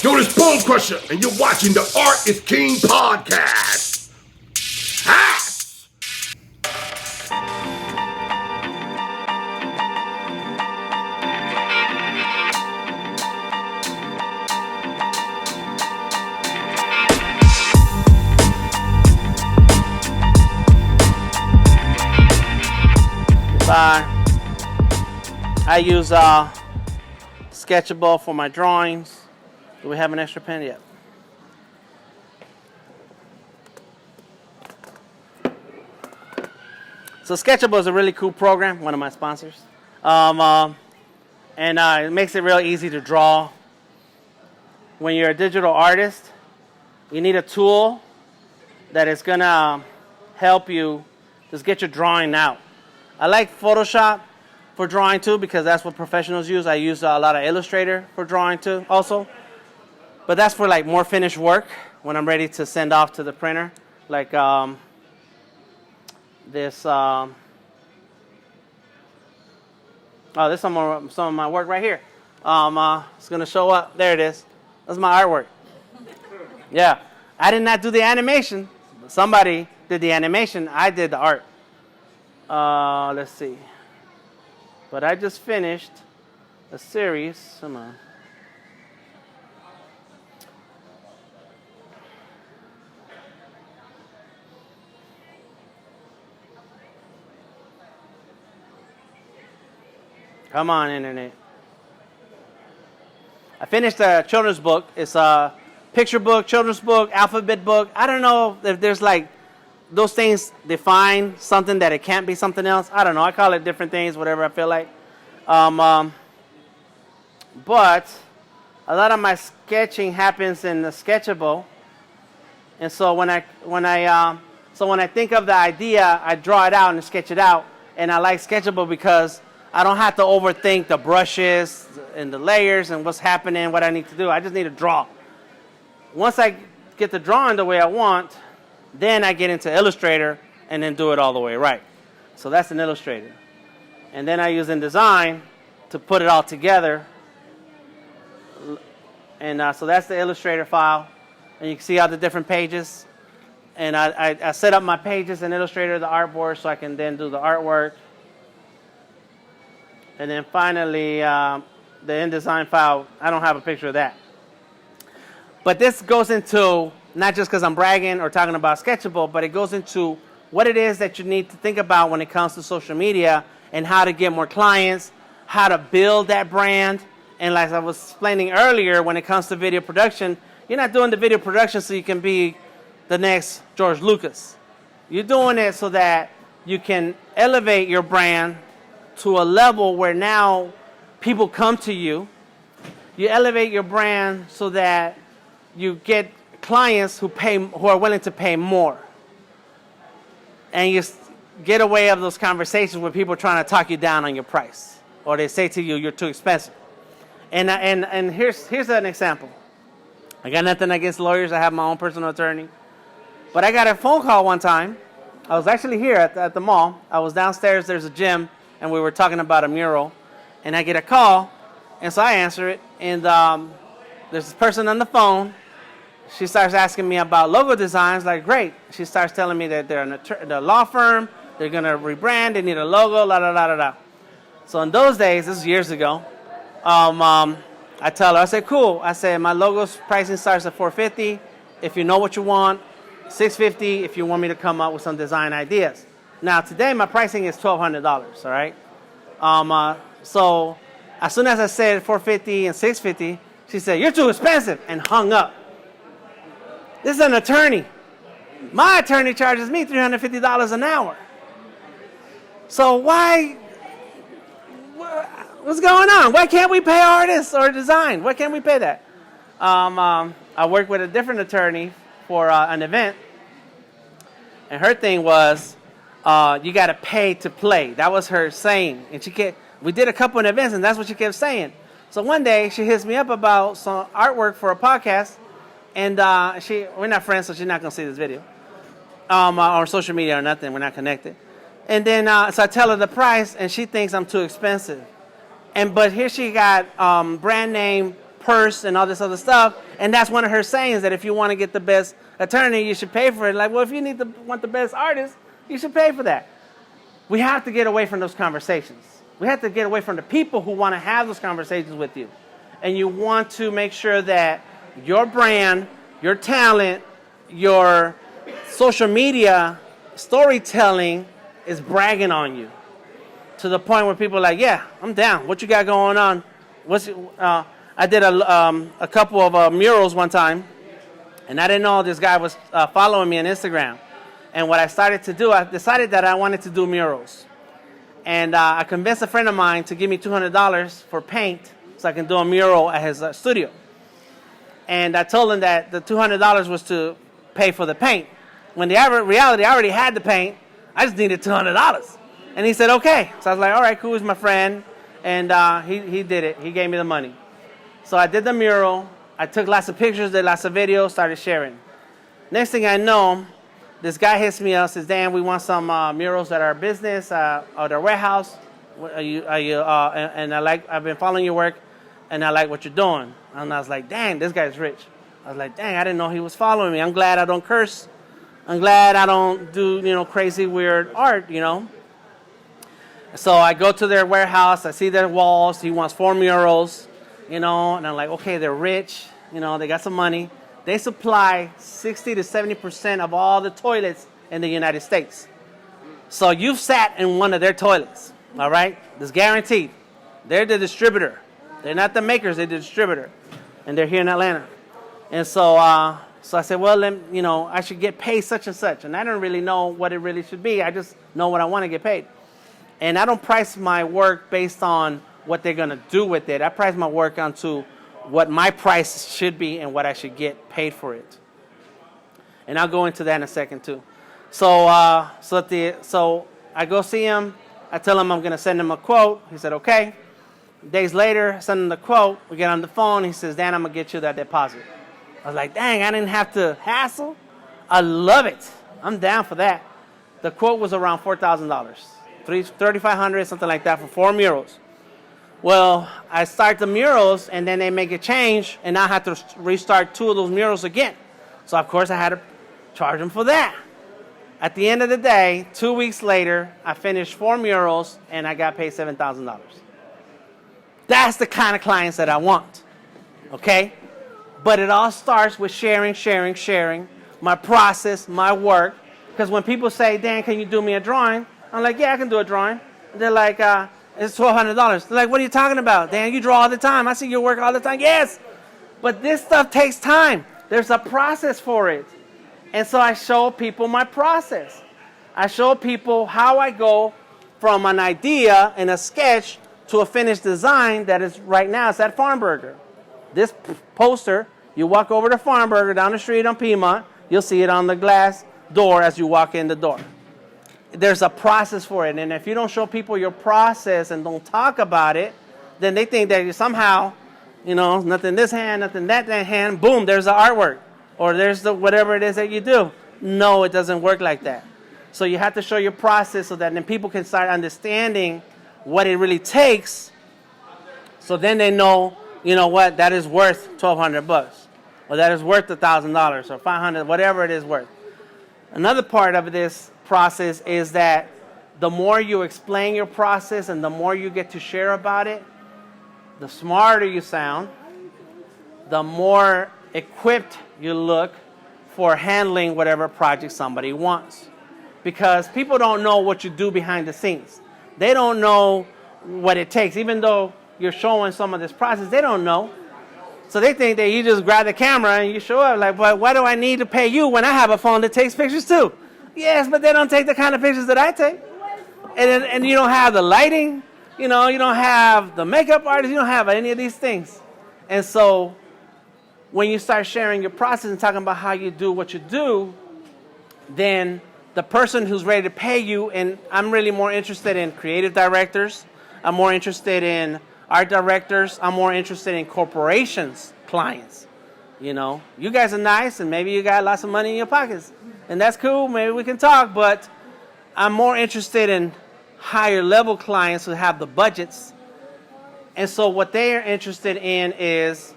Yo, this Bone Crusher, and you're watching the Art is King podcast. Hats! I use Sketchable for my drawings. Do we have an extra pen yet? So Sketchable is a really cool program, one of my sponsors. And it makes it real easy to draw. When you're a digital artist, you need a tool that is going to help you just get your drawing out. I like Photoshop for drawing too because that's what professionals use. I use a lot of Illustrator for drawing too also. But that's for like more finished work when I'm ready to send off to the printer. Like this. This is some of my work right here. It's gonna show up. There it is. That's my artwork. Yeah, I did not do the animation. Somebody did the animation. I did the art. Let's see. But I just finished a series. Come on. Come on, Internet. I finished a children's book. It's a picture book, children's book, alphabet book. I don't know if there's like those things define something that it can't be something else. I don't know. I call it different things, whatever I feel like. But a lot of my sketching happens in the Sketchable. And so when I think of the idea, I draw it out and sketch it out. And I like Sketchable because I don't have to overthink the brushes and the layers and what's happening, what I need to do. I just need to draw. Once I get the drawing the way I want, then I get into Illustrator and then do it all the way right. So that's an Illustrator. And then I use InDesign to put it all together. And so that's the Illustrator file. And you can see all the different pages. And I set up my pages in Illustrator, the artboard, so I can then do the artwork. And then finally, the InDesign file, I don't have a picture of that. But this goes into, not just because I'm bragging or talking about Sketchable, but it goes into what it is that you need to think about when it comes to social media and how to get more clients, how to build that brand. And like I was explaining earlier, when it comes to video production, you're not doing the video production so you can be the next George Lucas. You're doing it so that you can elevate your brand to a level where now people come to you. You elevate your brand so that you get clients who are willing to pay more. And you get away of those conversations where people are trying to talk you down on your price, or they say to you, you're too expensive. And here's an example. I got nothing against lawyers. I have my own personal attorney. But I got a phone call one time. I was actually here at the mall. I was downstairs. There's a gym. And we were talking about a mural, and I get a call, and so I answer it, and there's this person on the phone. She starts asking me about logo designs, like, great. She starts telling me that they're a law firm, they're going to rebrand, they need a logo, la, la, la, la, la. So in those days, this is years ago, I tell her, I said, cool. I said, my logo's pricing starts at $450 if you know what you want, $650 if you want me to come up with some design ideas. Now, today, my pricing is $1,200, all right? So as soon as I said $450 and $650, she said, you're too expensive, and hung up. This is an attorney. My attorney charges me $350 an hour. So what's going on? Why can't we pay artists or design? Why can't we pay that? I worked with a different attorney for an event, and her thing was, you got to pay to play. That was her saying. And we did a couple of events, and that's what she kept saying. So one day, she hits me up about some artwork for a podcast. And we're not friends, so she's not going to see this video. Or social media or nothing. We're not connected. And then, so I tell her the price, and she thinks I'm too expensive. But here she got brand name purse and all this other stuff. And that's one of her sayings, that if you want to get the best attorney, you should pay for it. Like, well, if you want the best artist, you should pay for that. We have to get away from those conversations. We have to get away from the people who want to have those conversations with you. And you want to make sure that your brand, your talent, your social media storytelling is bragging on you, to the point where people are like, yeah, I'm down. What you got going on? I did a couple of murals one time, and I didn't know this guy was following me on Instagram. And what I started to do, I decided that I wanted to do murals. And I convinced a friend of mine to give me $200 for paint so I can do a mural at his studio. And I told him that the $200 was to pay for the paint. When the reality, I already had the paint. I just needed $200. And he said, okay. So I was like, all right, cool, he's my friend. And he did it. He gave me the money. So I did the mural. I took lots of pictures, did lots of videos, started sharing. Next thing I know, this guy hits me up, says, Dan, we want some murals at our business, at our warehouse. And I've been following your work, and I like what you're doing. And I was like, dang, this guy's rich. I was like, dang, I didn't know he was following me. I'm glad I don't curse. I'm glad I don't do, crazy, weird art, So I go to their warehouse. I see their walls. He wants 4 murals, and I'm like, okay, they're rich. They got some money. They supply 60 to 70% of all the toilets in the United States. So you've sat in one of their toilets, all right? It's guaranteed. They're the distributor. They're not the makers. They're the distributor. And they're here in Atlanta. And so I said, well, I should get paid such and such. And I don't really know what it really should be. I just know what I want to get paid. And I don't price my work based on what they're going to do with it. I price my work onto what my price should be and what I should get paid for it. And I'll go into that in a second too. So I go see him. I tell him I'm going to send him a quote. He said, okay. Days later, I send him the quote. We get on the phone. He says, Dan, I'm going to get you that deposit. I was like, dang, I didn't have to hassle. I love it. I'm down for that. The quote was around $4,000, $3,500, something like that, for 4 murals. Well, I start the murals, and then they make a change, and I have to restart 2 of those murals again. So, of course, I had to charge them for that. At the end of the day, 2 weeks later, I finished 4 murals, and I got paid $7,000. That's the kind of clients that I want, okay? But it all starts with sharing my process, my work. Because when people say, Dan, can you do me a drawing? I'm like, yeah, I can do a drawing. They're like, it's $1,200. They're like, what are you talking about? Dan, you draw all the time. I see your work all the time. Yes, but this stuff takes time. There's a process for it. And so I show people my process. I show people how I go from an idea and a sketch to a finished design that is right now. It's at Farmburger. This poster, you walk over to Farmburger down the street on Piedmont, you'll see it on the glass door as you walk in the door. There's a process for it. And if you don't show people your process and don't talk about it, then they think that you somehow, nothing this hand, nothing that hand, boom, there's the artwork. Or there's the whatever it is that you do. No, it doesn't work like that. So you have to show your process so that then people can start understanding what it really takes. So then they know, what, that is worth $1,200, or that is worth $1,000 or $500, whatever it is worth. Another part of this process is that the more you explain your process and the more you get to share about it, the smarter you sound, the more equipped you look for handling whatever project somebody wants. Because people don't know what you do behind the scenes. They don't know what it takes. Even though you're showing some of this process, they don't know. So they think that you just grab the camera and you show up. Like, well, why do I need to pay you when I have a phone that takes pictures too? Yes, but they don't take the kind of pictures that I take. And you don't have the lighting. You don't have the makeup artist. You don't have any of these things. And so when you start sharing your process and talking about how you do what you do, then the person who's ready to pay you, and I'm really more interested in creative directors, I'm more interested in art directors, I'm more interested in corporations, clients. You guys are nice, and maybe you got lots of money in your pockets, and that's cool, maybe we can talk, but I'm more interested in higher level clients who have the budgets. And so what they are interested in is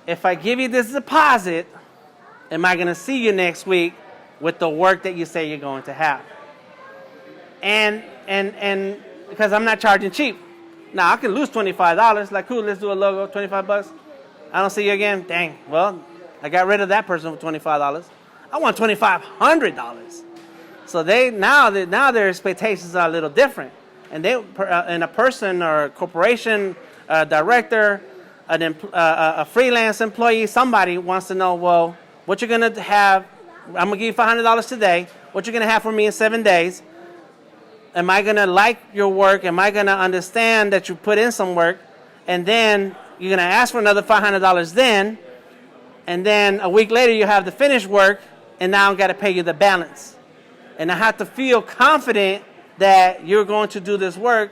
if I give you this deposit, am I going to see you next week with the work that you say you're going to have? And because I'm not charging cheap. Now, I can lose $25. Like, cool, let's do a logo, $25. I don't see you again. Dang, well, I got rid of that person for $25. I want $2,500. So now their expectations are a little different. And a person or a corporation, a director, a freelance employee, somebody wants to know, well, what you're going to have, I'm going to give you $500 today. What you're going to have for me in 7 days. Am I going to like your work? Am I going to understand that you put in some work? And then you're going to ask for another $500 then. And then a week later you have the finished work, and now I've got to pay you the balance. And I have to feel confident that you're going to do this work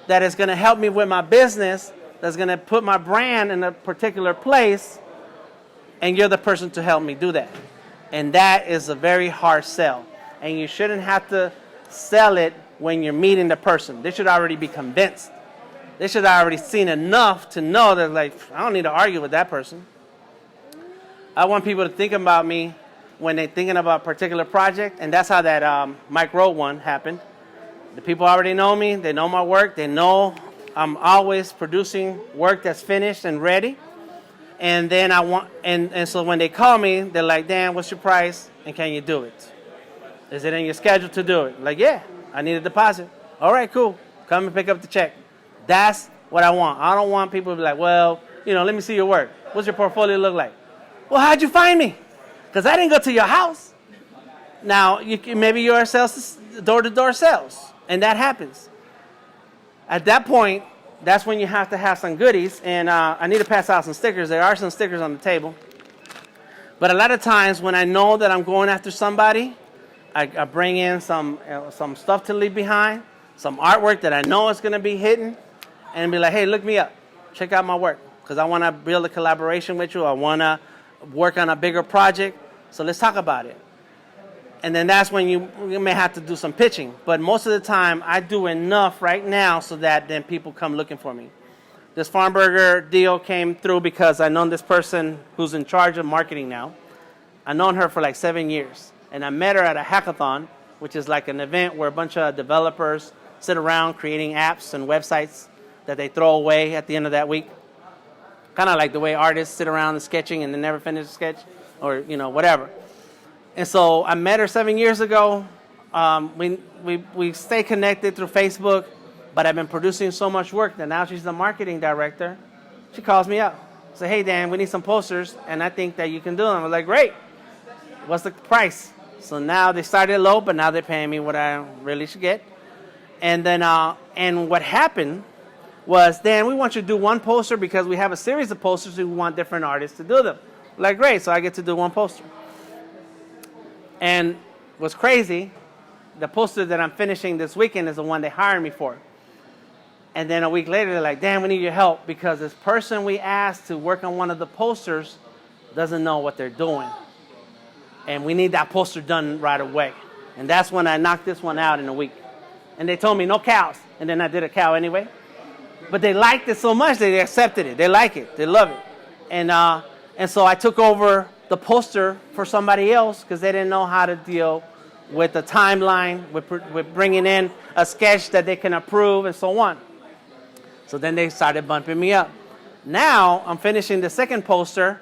that is going to help me with my business, that's going to put my brand in a particular place, and you're the person to help me do that. And that is a very hard sell. And you shouldn't have to sell it when you're meeting the person. They should already be convinced. They should have already seen enough to know that, like, I don't need to argue with that person. I want people to think about me when they're thinking about a particular project, and that's how that Mike Rowe one happened. The people already know me. They know my work. They know I'm always producing work that's finished and ready. And then and so when they call me, they're like, Dan, what's your price? And can you do it? Is it in your schedule to do it? Like, yeah, I need a deposit. All right, cool. Come and pick up the check. That's what I want. I don't want people to be like, well, let me see your work. What's your portfolio look like? Well, how'd you find me? Because I didn't go to your house. Now, maybe your sales, door-to-door sales, and that happens. At that point, that's when you have to have some goodies, and I need to pass out some stickers. There are some stickers on the table. But a lot of times when I know that I'm going after somebody, I bring in some stuff to leave behind, some artwork that I know is going to be hidden, and be like, hey, look me up. Check out my work, because I want to build a collaboration with you. I want to work on a bigger project, so let's talk about it. And then that's when you may have to do some pitching. But most of the time, I do enough right now so that then people come looking for me. This farm burger deal came through because I known this person who's in charge of marketing now. I've known her for like 7 years. And I met her at a hackathon, which is like an event where a bunch of developers sit around creating apps and websites that they throw away at the end of that week. Kind of like the way artists sit around and sketching and they never finish a sketch or, whatever. And so I met her 7 years ago. We stay connected through Facebook, but I've been producing so much work that now she's the marketing director. She calls me up. Say, hey, Dan, we need some posters, and I think that you can do them. I was like, great. What's the price? So now they started low, but now they're paying me what I really should get. And then, and what happened was, Dan, we want you to do one poster because we have a series of posters and we want different artists to do them. I'm like, great, so I get to do one poster. And what's crazy, the poster that I'm finishing this weekend is the one they hired me for. And then a week later, they're like, Dan, we need your help because this person we asked to work on one of the posters doesn't know what they're doing. And we need that poster done right away. And that's when I knocked this one out in a week. And they told me no cows. And then I did a cow anyway. But they liked it so much that they accepted it. They like it. They love it. And so I took over the poster for somebody else because they didn't know how to deal with the timeline, with bringing in a sketch that they can approve and so on. So then they started bumping me up. Now I'm finishing the second poster,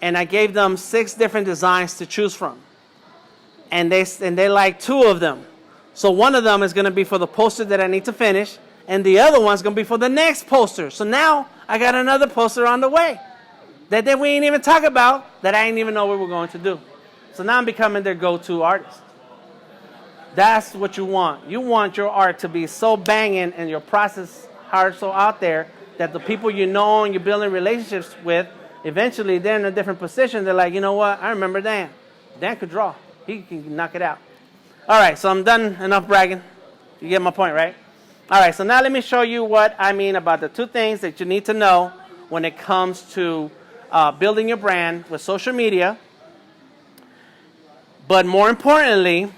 and I gave them 6 different designs to choose from. And they like 2 of them. So one of them is going to be for the poster that I need to finish, and the other one's going to be for the next poster. So now I got another poster on the way that we ain't even talk about, that I ain't even know what we're going to do. So now I'm becoming their go-to artist. That's what you want. You want your art to be so banging and your process hard so out there that the people you know and you're building relationships with, eventually they're in a different position. They're like, you know what? I remember Dan. Dan could draw. He can knock it out. All right, so I'm done enough bragging. You get my point, right? All right, so now let me show you what I mean about the 2 things that you need to know when it comes to building your brand with social media. But more importantly,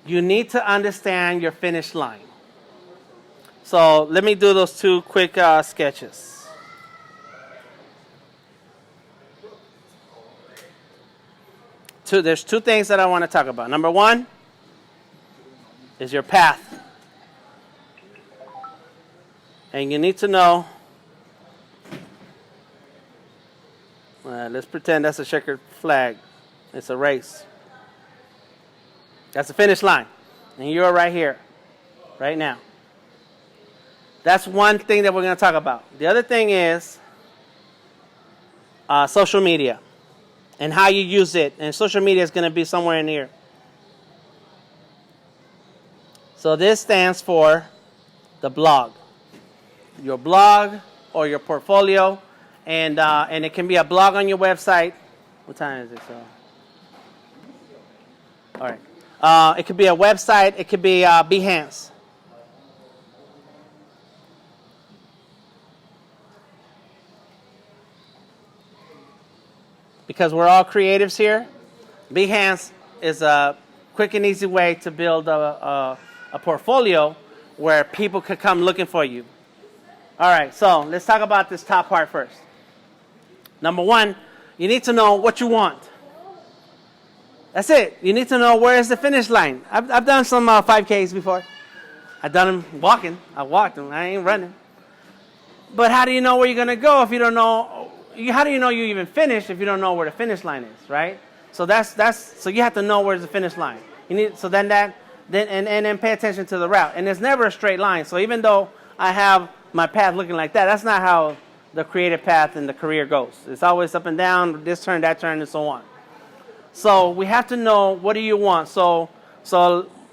you need to understand your finish line. So let me do those 2 quick sketches. there's two things that I want to talk about. Number one is your path. And you need to know, let's pretend that's a checkered flag. It's a race. That's the finish line. And you're right here, right now. That's one thing that we're going to talk about. The other thing is social media and how you use it. And social media is going to be somewhere in here. So this stands for the blog. Your blog or your portfolio. And it can be a blog on your website. What time is it? All right. It could be a website. It could be Behance. Because we're all creatives here, Behance is a quick and easy way to build a portfolio where people could come looking for you. All right, so let's talk about this top part first. Number one, you need to know what you want. That's it. You need to know where is the finish line. I've done some 5Ks before. I've done them walking. I walked them. I ain't running. But how do you know where you're going to go if you don't know? How do you know you even finished if you don't know where the finish line is, right? So so you have to know where's the finish line. You need then pay attention to the route. And there's never a straight line. So even though I have my path looking like that, that's not how the creative path in the career goes. It's always up and down, this turn, that turn, and so on. So we have to know, what do you want? So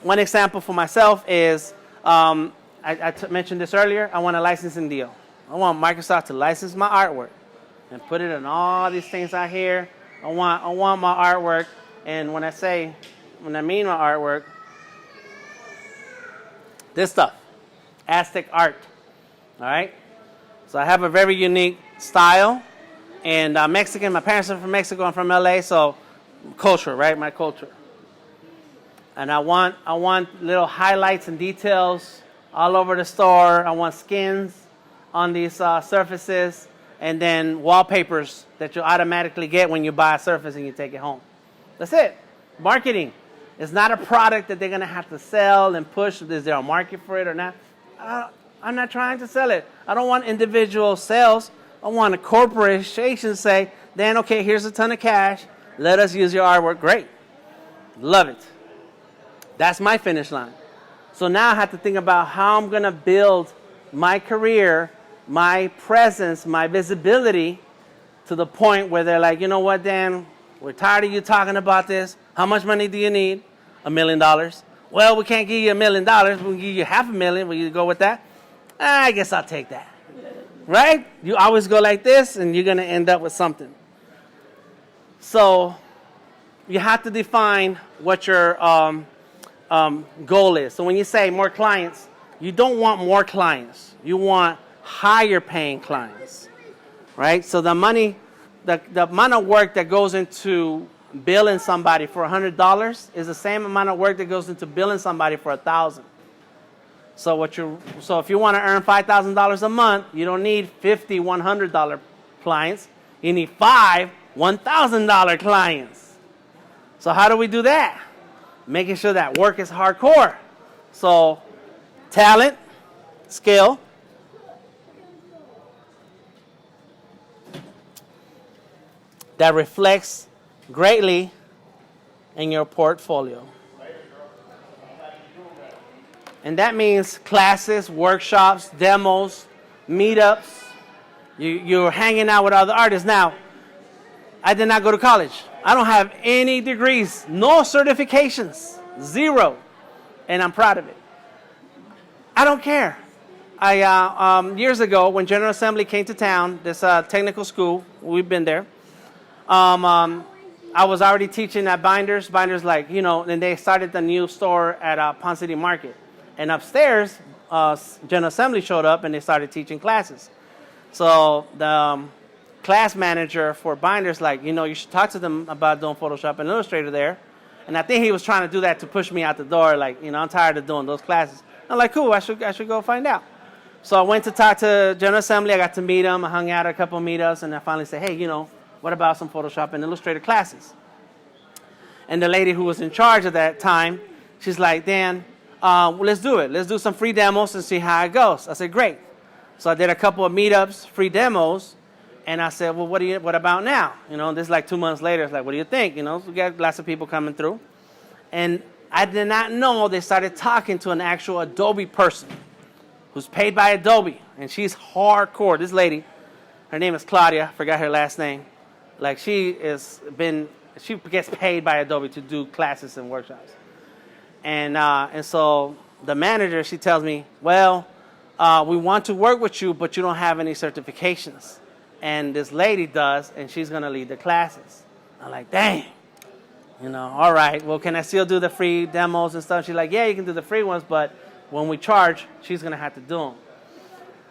one example for myself is, I mentioned this earlier, I want a licensing deal. I want Microsoft to license my artwork and put it in all these things out here. I want my artwork, and when I mean my artwork, this stuff, Aztec art, all right? So I have a very unique style, and Mexican, my parents are from Mexico, I'm from LA, so culture, right? My culture. And I want little highlights and details all over the store. I want skins on these surfaces, and then wallpapers that you'll automatically get when you buy a surface and you take it home. That's it. Marketing. It's not a product that they're going to have to sell and push. Is there a market for it or not? I'm not trying to sell it. I don't want individual sales. I want a corporation say, Dan, okay, here's a ton of cash. Let us use your artwork. Great. Love it. That's my finish line. So now I have to think about how I'm going to build my career, my presence, my visibility to the point where they're like, you know what, Dan, we're tired of you talking about this. How much money do you need? $1 million. Well, we can't give you $1 million. We can give you $500,000. Will you go with that? I guess I'll take that. Right? You always go like this, and you're going to end up with something. So you have to define what your goal is. So when you say more clients, you don't want more clients. You want higher paying clients, right? So the money, the amount of work that goes into billing somebody for $100 is the same amount of work that goes into billing somebody for $1,000. So if you want to earn $5,000 a month, you don't need 50 $100 clients. You need 5 $1,000 clients. So how do we do that? Making sure that work is hardcore. So talent, skill, that reflects greatly in your portfolio. And that means classes, workshops, demos, meetups. You're hanging out with other artists. Now, I did not go to college. I don't have any degrees, no certifications, 0. And I'm proud of it. I don't care. Years ago, when General Assembly came to town, this technical school, we've been there, I was already teaching at Binders. Binders, and they started the new store at Ponce City Market. And upstairs, General Assembly showed up and they started teaching classes. So the class manager for Binders, you should talk to them about doing Photoshop and Illustrator there. And I think he was trying to do that to push me out the door. I'm tired of doing those classes. I'm like, cool, I should go find out. So I went to talk to General Assembly. I got to meet him. I hung out at a couple of meetups. And I finally said, hey, what about some Photoshop and Illustrator classes? And the lady who was in charge at that time, she's like, Dan, well, let's do it. Let's do some free demos and see how it goes. I said, great. So I did a couple of meetups, free demos, and I said, well, what about now? This is like 2 months later. It's like, what do you think? So we got lots of people coming through. And I did not know they started talking to an actual Adobe person who's paid by Adobe, and she's hardcore. This lady, her name is Claudia. I forgot her last name. Like she gets paid by Adobe to do classes and workshops. And so the manager, she tells me, well, we want to work with you, but you don't have any certifications. And this lady does, and she's going to lead the classes. I'm like, dang. All right, well, can I still do the free demos and stuff? She's like, yeah, you can do the free ones, but when we charge, she's going to have to do them.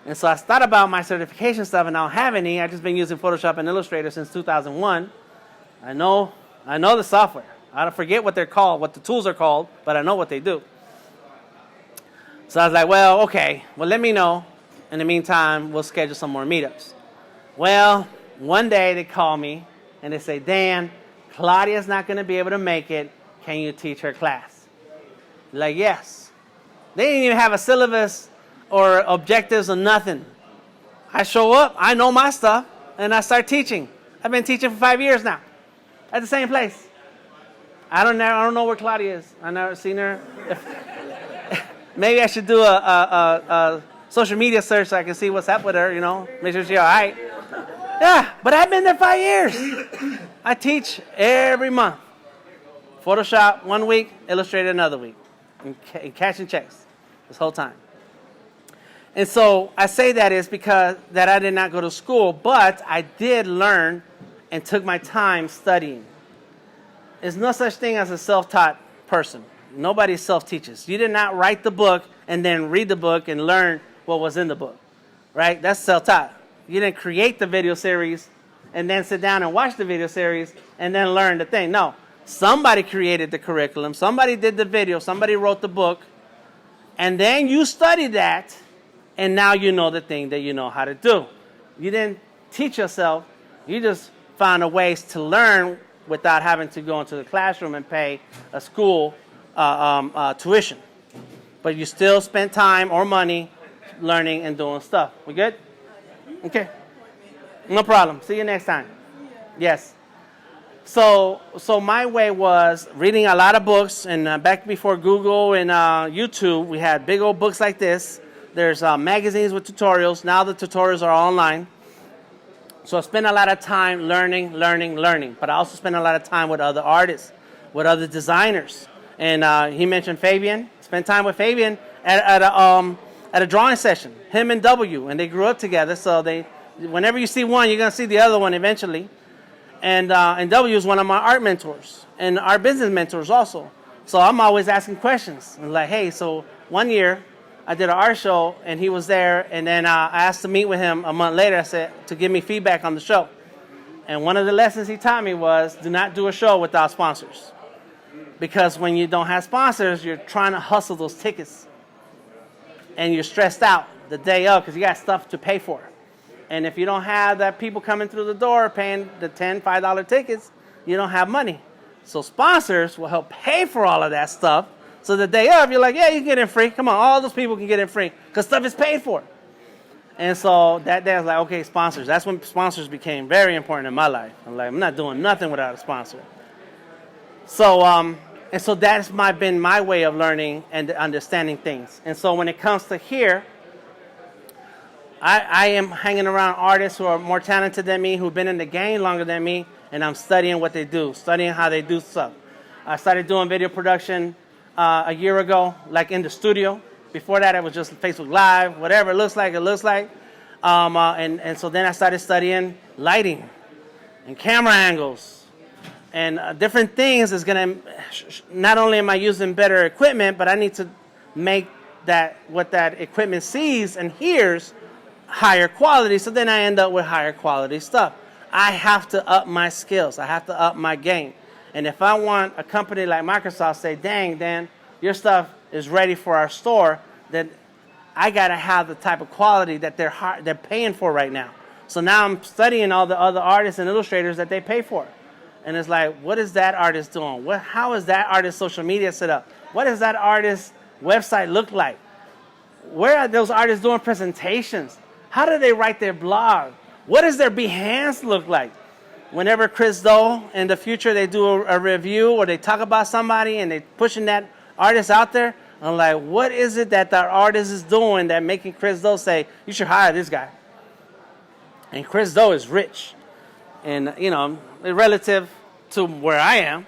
And so I thought about my certification stuff, and I don't have any. I've just been using Photoshop and Illustrator since 2001. I know the software. I don't forget what they're called, what the tools are called, but I know what they do. So I was like, well, okay, well, let me know. In the meantime, we'll schedule some more meetups. Well, one day they call me, and they say, Dan, Claudia's not going to be able to make it. Can you teach her class? Like, yes. They didn't even have a syllabus or objectives or nothing. I show up, I know my stuff, and I start teaching. I've been teaching for 5 years now at the same place. I don't know where Claudia is. I've never seen her. Maybe I should do a social media search so I can see what's up with her, make sure she's all right. Yeah, but I've been there 5 years. I teach every month. Photoshop 1 week, Illustrator another week. And cashing checks this whole time. And so I say that is because that I did not go to school, but I did learn and took my time studying. There's no such thing as a self-taught person. Nobody self-teaches. You did not write the book and then read the book and learn what was in the book, right? That's self-taught. You didn't create the video series and then sit down and watch the video series and then learn the thing. No, somebody created the curriculum. Somebody did the video. Somebody wrote the book. And then you studied that, and now you know the thing that you know how to do. You didn't teach yourself. You just found a ways to learn without having to go into the classroom and pay a school tuition. But you still spent time or money learning and doing stuff. We good? Okay. No problem. See you next time. Yes. So my way was reading a lot of books, and back before Google and YouTube, we had big old books like this. There's magazines with tutorials. Now the tutorials are online. So I spent a lot of time learning. But I also spent a lot of time with other artists, with other designers. And he mentioned Fabian. Spent time with Fabian at a drawing session. Him and W, and they grew up together. So whenever you see one, you're gonna see the other one eventually. And W is one of my art mentors and our business mentors also. So I'm always asking questions. I'm like, hey, so one year I did an art show and he was there, and then I asked to meet with him a month later. I said to give me feedback on the show. And one of the lessons he taught me was do not do a show without sponsors. Because when you don't have sponsors, you're trying to hustle those tickets. And you're stressed out the day of because you got stuff to pay for. And if you don't have that people coming through the door paying the $10, $5 tickets, you don't have money. So sponsors will help pay for all of that stuff. So the day of, you're like, yeah, you can get in free. Come on, all those people can get in free because stuff is paid for. And so that day I was like, okay, sponsors. That's when sponsors became very important in my life. I'm like, I'm not doing nothing without a sponsor. So, and so that's been my way of learning and understanding things. And so when it comes to here, I am hanging around artists who are more talented than me, who've been in the game longer than me, and I'm studying what they do, studying how they do stuff. I started doing video production a year ago, like in the studio. Before that, it was just Facebook Live, whatever it looks like, it looks like. And so then I started studying lighting and camera angles and different things is going to, not only am I using better equipment, but I need to make that what that equipment sees and hears higher quality. So then I end up with higher quality stuff. I have to up my skills. I have to up my game. And if I want a company like Microsoft say, dang, Dan, your stuff is ready for our store, then I got to have the type of quality that they're paying for right now. So now I'm studying all the other artists and illustrators that they pay for. And it's like, what is that artist doing? How is that artist's social media set up? What does that artist's website look like? Where are those artists doing presentations? How do they write their blog? What does their Behance look like? Whenever Chris Doe in the future they do a review or they talk about somebody and they pushing that artist out there, I'm like, what is it that that artist is doing that making Chris Doe say, you should hire this guy? And Chris Doe is rich. And, you know, relative to where I am,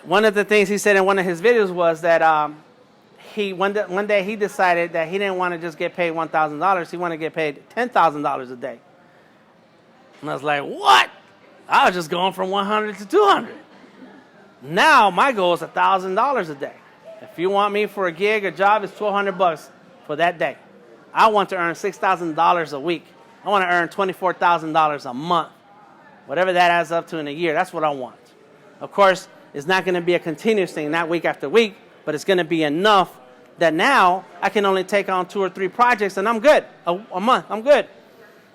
one of the things he said in one of his videos was that one day he decided that he didn't want to just get paid $1,000. He wanted to get paid $10,000 a day. And I was like, what? I was just going from 100 to 200. Now my goal is $1,000 a day. If you want me for a gig, a job, it's $1,200 for that day. I want to earn $6,000 a week. I want to earn $24,000 a month. Whatever that adds up to in a year, that's what I want. Of course, it's not going to be a continuous thing, not week after week, but it's going to be enough that now I can only take on 2 or 3 projects and I'm good. A month, I'm good.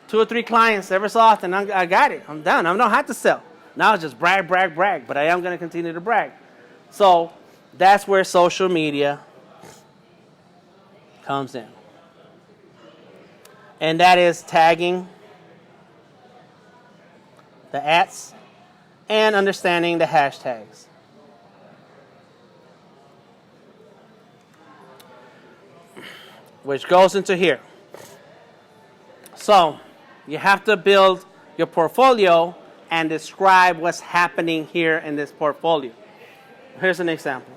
2 or 3 clients every so often, I got it. I'm done. I don't have to sell. Now it's just brag, brag, brag, but I am going to continue to brag. So that's where social media comes in. And that is tagging the @s and understanding the hashtags. Which goes into here. So you have to build your portfolio and describe what's happening here in this portfolio. Here's an example.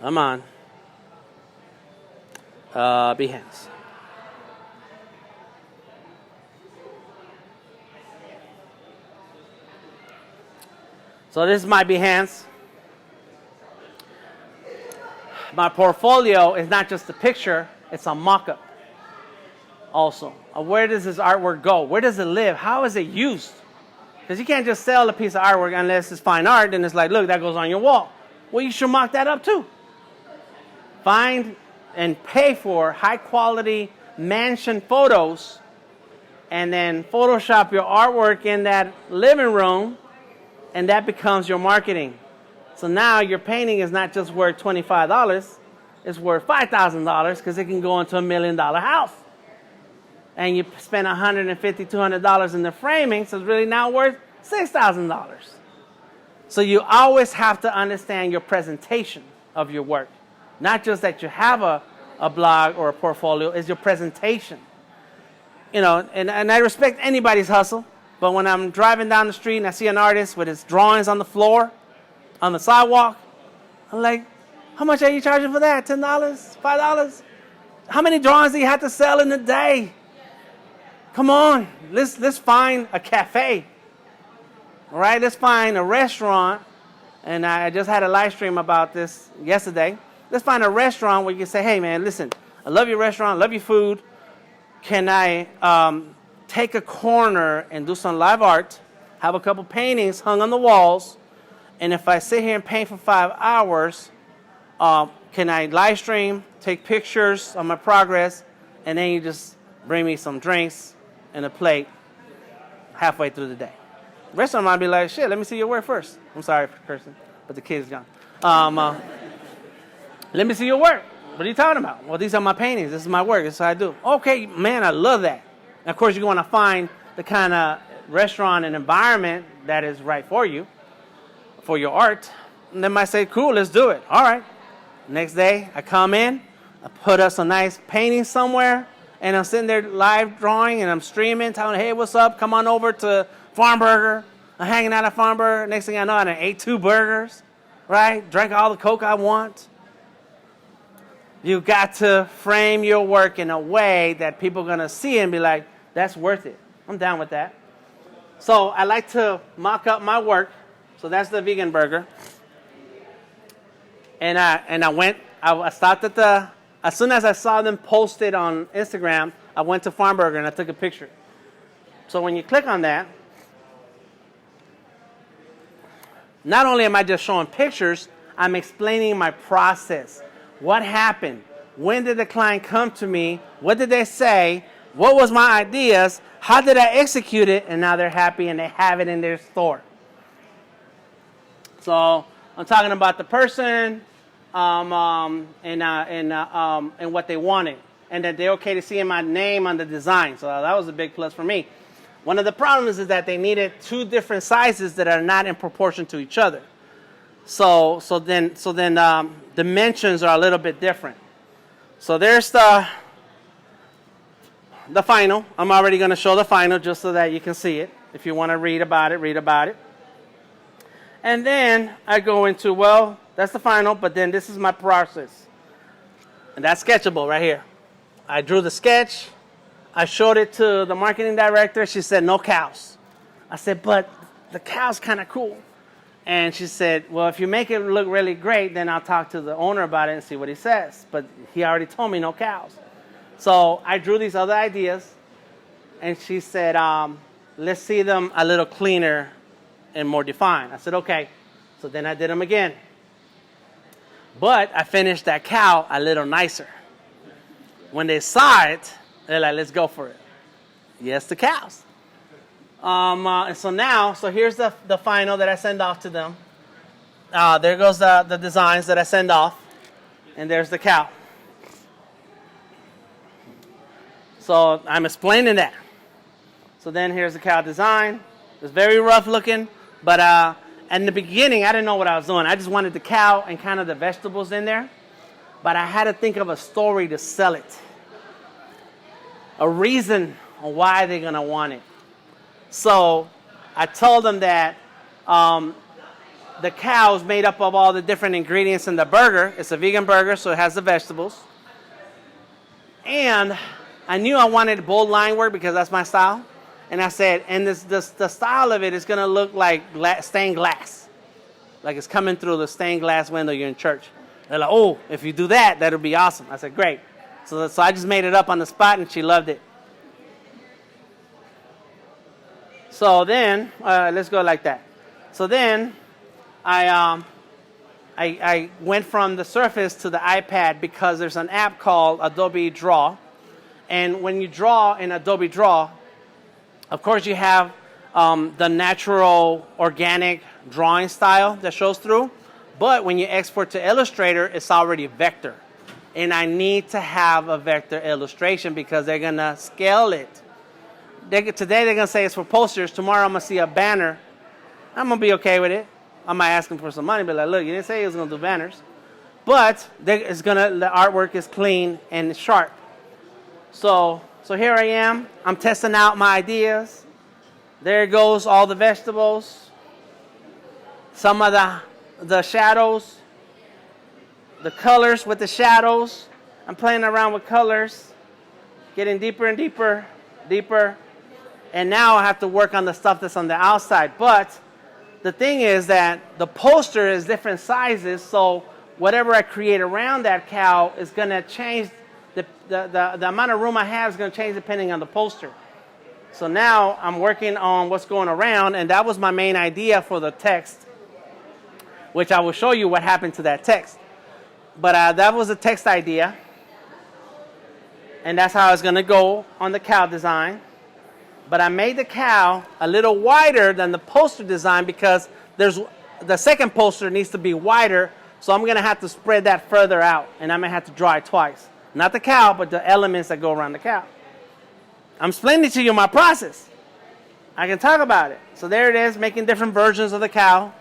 Come on. Behance. So this is my Behance. My portfolio is not just a picture, it's a mock-up also. Where does this artwork go? Where does it live? How is it used? Because you can't just sell a piece of artwork unless it's fine art and it's like, look, that goes on your wall. Well, you should mock that up too. Find and pay for high quality mansion photos and then Photoshop your artwork in that living room and that becomes your marketing. So now your painting is not just worth $25, it's worth $5,000 because it can go into $1 million house. And you spend $150, $200 in the framing, so it's really now worth $6,000. So you always have to understand your presentation of your work. Not just that you have a blog or a portfolio, it's your presentation. You know, and I respect anybody's hustle, but when I'm driving down the street and I see an artist with his drawings on the floor, on the sidewalk, I'm like, how much are you charging for that? $10? $5? How many drawings do you have to sell in a day? Come on, let's find a cafe. All right, let's find a restaurant. And I just had a live stream about this yesterday. Let's find a restaurant where you can say, hey man, listen, I love your restaurant, I love your food. Can I take a corner and do some live art, have a couple paintings hung on the walls, and if I sit here and paint for 5 hours, can I live stream, take pictures of my progress, and then you just bring me some drinks and a plate halfway through the day. The restaurant might be like, shit, let me see your work first. I'm sorry for cursing, but the kid's gone. Let me see your work. What are you talking about? Well, these are my paintings. This is my work. This is what I do. Okay, man, I love that. And of course, you want to find the kind of restaurant and environment that is right for you, for your art. And they might say, cool, let's do it. All right. Next day, I come in, I put up some nice paintings somewhere, and I'm sitting there live drawing, and I'm streaming, telling, hey, what's up? Come on over to Farm Burger. I'm hanging out at Farm Burger. Next thing I know, I done ate 2 burgers, right? Drank all the Coke I want. You got to frame your work in a way that people are going to see and be like, that's worth it. I'm down with that. So I like to mock up my work. So that's the vegan burger. And I stopped at as soon as I saw them posted on Instagram, I went to Farm Burger and I took a picture. So when you click on that, not only am I just showing pictures, I'm explaining my process. What happened? when did the client come to me, what did they say, what was my ideas, how did I execute it, and now they're happy and they have it in their store. So I'm talking about the person and what they wanted, and that they're okay to see my name on the design. So that was a big plus for me. One of the problems is that they needed 2 different sizes that are not in proportion to each other. So then dimensions are a little bit different. So there's the final. I'm already going to show the final just so that you can see it. If you want to read about it, read about it. And then I go into, well, that's the final, but then this is my process. And that's sketchable right here. I drew the sketch. I showed it to the marketing director. She said, no cows. I said, but the cow's kind of cool. And she said, well, if you make it look really great, then I'll talk to the owner about it and see what he says. But he already told me no cows. So I drew these other ideas. And she said, let's see them a little cleaner and more defined. I said, okay. So then I did them again. But I finished that cow a little nicer. When they saw it, they're like, let's go for it. Yes, the cows. And so here's the final that I send off to them. There goes the designs that I send off. And there's the cow. So I'm explaining that. So then here's the cow design. It's very rough looking, but in the beginning, I didn't know what I was doing. I just wanted the cow and kind of the vegetables in there. But I had to think of a story to sell it. A reason why they're going to want it. So I told them that the cow is made up of all the different ingredients in the burger. It's a vegan burger, so it has the vegetables. And I knew I wanted bold line work because that's my style. And I said, and the style of it is going to look like stained glass. Like it's coming through the stained glass window you're in church. They're like, oh, if you do that, that'll be awesome. I said, great. So I just made it up on the spot, and she loved it. So then, let's go like that. So then, I went from the Surface to the iPad because there's an app called Adobe Draw. And when you draw in Adobe Draw, of course you have the natural, organic drawing style that shows through. But when you export to Illustrator, it's already vector. And I need to have a vector illustration because they're going to scale it. Today they're going to say it's for posters. Tomorrow I'm going to see a banner. I'm going to be okay with it. I might ask them for some money, but like, look, you didn't say you was going to do banners. But the artwork is clean and sharp. So here I am. I'm testing out my ideas. There goes all the vegetables. Some of the shadows. The colors with the shadows. I'm playing around with colors. Getting deeper and deeper. And now I have to work on the stuff that's on the outside. But the thing is that the poster is different sizes. So whatever I create around that cow is going to change. The amount of room I have is going to change depending on the poster. So now I'm working on what's going around, and that was my main idea for the text, which I will show you what happened to that text. But that was a text idea, and that's how it's going to go on the cow design. But I made the cow a little wider than the poster design because the second poster needs to be wider, so I'm going to have to spread that further out, and I may have to draw it twice. Not the cow, but the elements that go around the cow. I'm explaining to you my process. I can talk about it. So there it is, making different versions of the cow.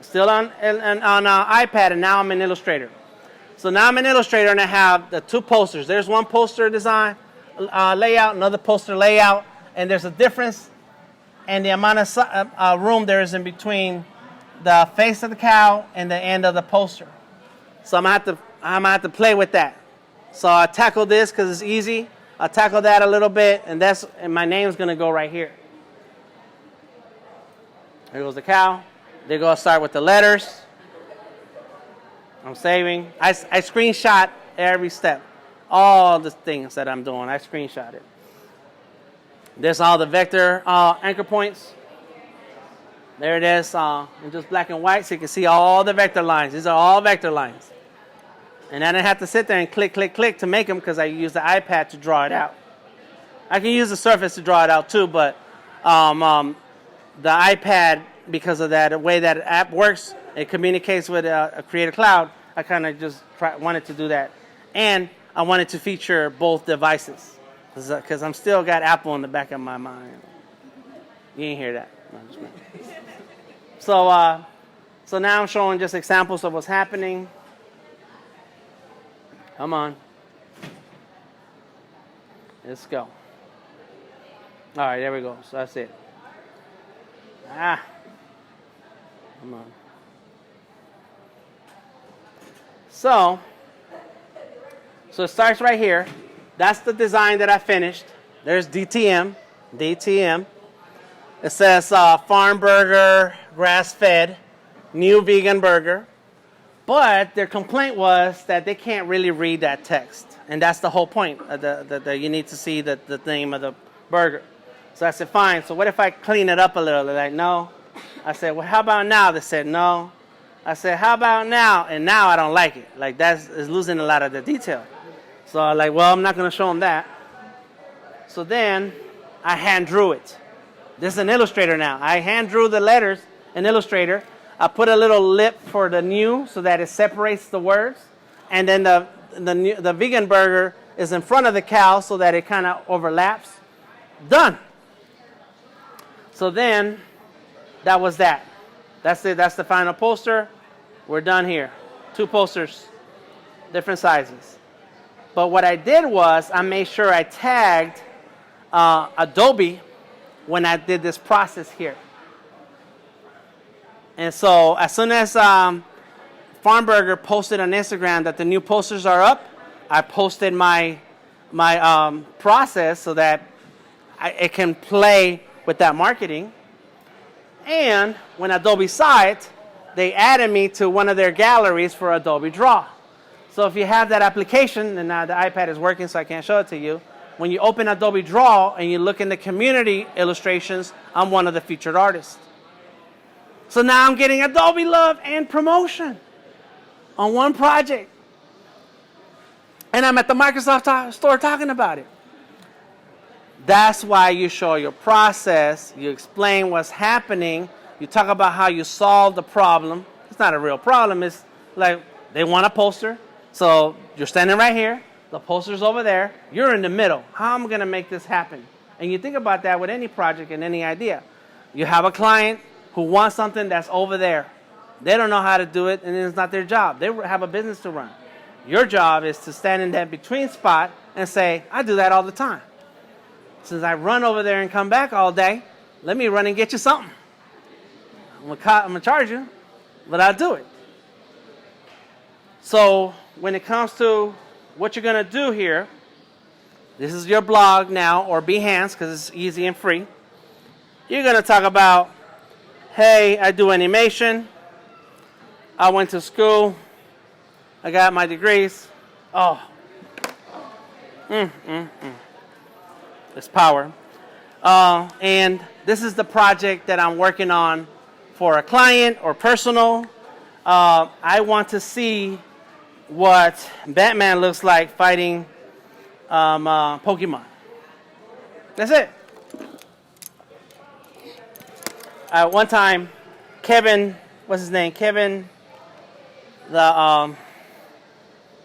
Still on iPad, and now I'm in Illustrator. So now I'm in Illustrator, and I have the 2 posters. There's one poster design layout, another poster layout, and there's a difference in the amount of room there is in between the face of the cow and the end of the poster. So I'm gonna have to play with that. So I tackle this because it's easy. I tackle that a little bit, and my name's going to go right here. There goes the cow. They're going to start with the letters. I'm saving. I screenshot every step. All the things that I'm doing, I screenshot it. There's all the vector anchor points. There it is in just black and white, so you can see all the vector lines. These are all vector lines. And I didn't have to sit there and click, click, click to make them because I use the iPad to draw it out. I can use the Surface to draw it out too, but the iPad, because of that, the way that app works, it communicates with a Creative Cloud. I kind of just wanted to do that. And I wanted to feature both devices because I'm still got Apple in the back of my mind. You ain't hear that. No, just so now I'm showing just examples of what's happening. Come on. Let's go. All right, there we go. So that's it. Come on. So it starts right here. That's the design that I finished. There's DTM. It says farm burger, grass-fed, new vegan burger. But their complaint was that they can't really read that text. And that's the whole point. That you need to see the name of the burger. So I said, fine. So what if I clean it up a little? They're like, no. I said, well, how about now? They said, no. I said, how about now? And now I don't like it. Like, that's losing a lot of the detail. So I'm like, well, I'm not going to show them that. So then I hand drew it. This is an Illustrator now. I hand drew the letters in Illustrator. I put a little lip for the new so that it separates the words. And then the vegan burger is in front of the cow so that it kind of overlaps. Done. So then that was that. That's it. That's the final poster. We're done here. 2 posters, different sizes. But what I did was I made sure I tagged Adobe when I did this process here. And so as soon as Farm Burger posted on Instagram that the new posters are up, I posted my process so that it can play with that marketing. And when Adobe saw it, they added me to one of their galleries for Adobe Draw. So if you have that application, and now the iPad is working so I can't show it to you, when you open Adobe Draw and you look in the community illustrations, I'm one of the featured artists. So now I'm getting Adobe love and promotion on one project. And I'm at the Microsoft store talking about it. That's why you show your process, you explain what's happening, you talk about how you solve the problem. It's not a real problem. It's like they want a poster, so you're standing right here, the poster's over there, you're in the middle. How am I going to make this happen? And you think about that with any project and any idea. You have a client who wants something that's over there. They don't know how to do it, and it's not their job. They have a business to run. Your job is to stand in that between spot and say, I do that all the time. Since I run over there and come back all day, let me run and get you something. I'm going to charge you, but I'll do it. So when it comes to what you're going to do here, this is your blog now, or Behance, because it's easy and free. You're going to talk about, hey, I do animation. I went to school. I got my degrees. Oh. It's power. And this is the project that I'm working on for a client or personal. I want to see what Batman looks like fighting Pokemon. That's it. One time, Kevin, what's his name? Kevin, the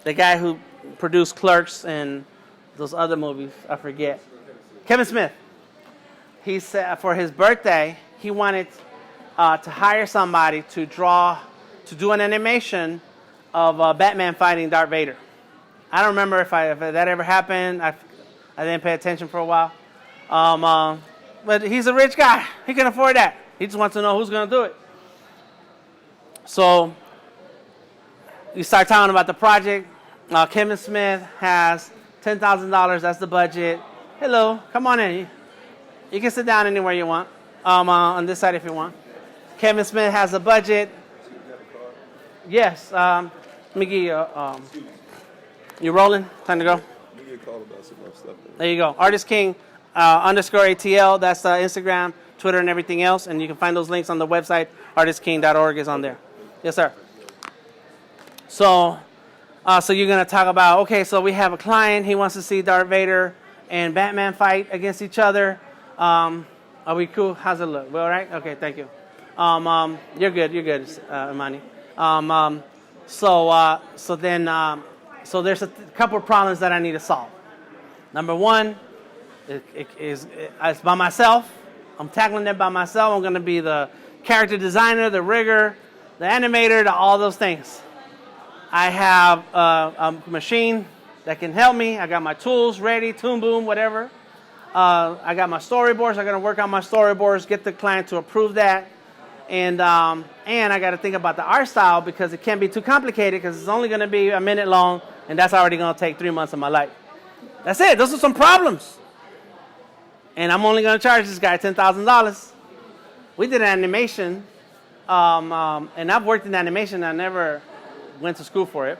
guy who produced Clerks and those other movies, I forget. Kevin Smith. He said for his birthday, he wanted to hire somebody to do an animation of Batman fighting Darth Vader. I don't remember if that ever happened. I didn't pay attention for a while. But he's a rich guy. He can afford that. He just wants to know who's going to do it. So you start talking about the project. Kevin Smith has $10,000. That's the budget. Hello, come on in. You can sit down anywhere you want. On this side if you want. Kevin Smith has a budget. Yes. Let me give you you rolling? Time to go? We get called about some more stuff. There you go. Artist King _ ATL. That's Instagram, Twitter, and everything else. And you can find those links on the website. artistking.org is on there. Yes, sir. So So you're going to talk about, okay, so we have a client. He wants to see Darth Vader and Batman fight against each other. Are we cool? How's it look? We all right? Okay, thank you. You're good, Imani. So there's a couple of problems that I need to solve. Number one, it's by myself. I'm tackling it by myself. I'm going to be the character designer, the rigger, the animator, all those things. I have a machine that can help me. I got my tools ready, Toon Boom, whatever. I got my storyboards. I'm going to work on my storyboards, get the client to approve that. And I got to think about the art style because it can't be too complicated because it's only going to be a minute long, and that's already going to take 3 months of my life. That's it. Those are some problems. And I'm only going to charge this guy $10,000. We did an animation, and I've worked in animation. I never went to school for it.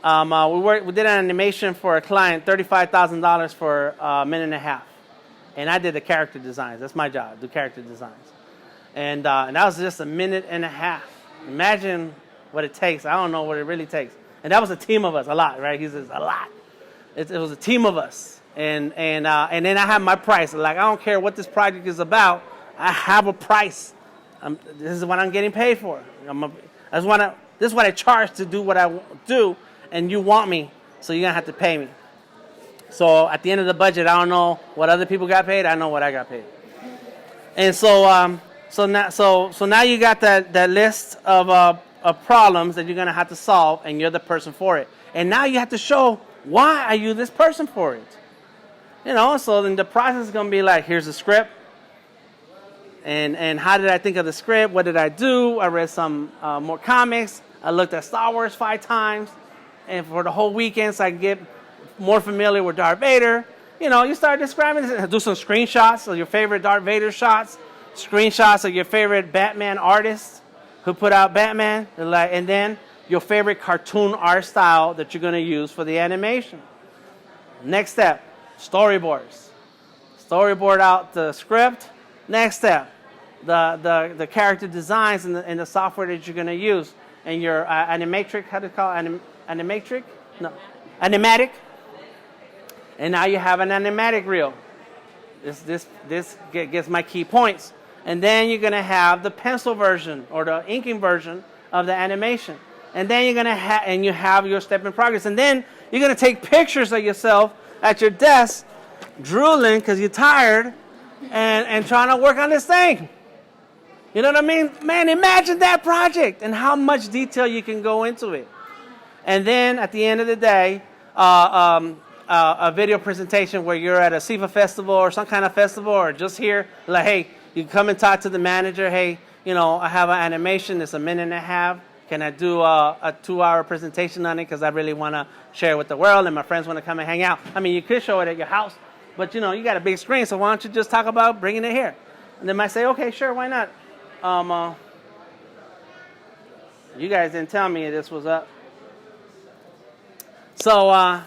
We did an animation for a client, $35,000 for a minute and a half. And I did the character designs. That's my job, do character designs. And that was just a minute and a half. Imagine what it takes. I don't know what it really takes. And that was a team of us, a lot, right? He says a lot. It was a team of us. And then I have my price. Like, I don't care what this project is about. I have a price. This is what I'm getting paid for. This is what I charge to do what I do, and you want me, so you're going to have to pay me. So at the end of the budget, I don't know what other people got paid. I know what I got paid. And so now you got that list of problems that you're going to have to solve, and you're the person for it. And now you have to show why are you this person for it. So then the process is going to be like, here's the script. And how did I think of the script? What did I do? I read some more comics. I looked at Star Wars 5 times. And for the whole weekend, so I can get more familiar with Darth Vader. You start describing this. Do some screenshots of your favorite Darth Vader shots. Screenshots of your favorite Batman artists who put out Batman. And then your favorite cartoon art style that you're going to use for the animation. Next step, storyboards. Storyboard out the script. Next step, the character designs and the software that you're going to use. And your animatrix, how do you call it? Animatrix? No. Animatic. And now you have an animatic reel. This gets my key points. And then you're going to have the pencil version or the inking version of the animation. And then you're going to have your step in progress. And then you're going to take pictures of yourself at your desk, drooling because you're tired, and trying to work on this thing. You know what I mean? Man, imagine that project and how much detail you can go into it. And then at the end of the day, a video presentation where you're at a SIFA festival or some kind of festival or just here, like, hey, you come and talk to the manager. Hey, I have an animation. It's a minute and a half. Can I do a 2-hour presentation on it? Because I really want to share it with the world and my friends want to come and hang out. I mean, you could show it at your house, but, you got a big screen, so why don't you just talk about bringing it here? And they might say, okay, sure, why not? You guys didn't tell me this was up. So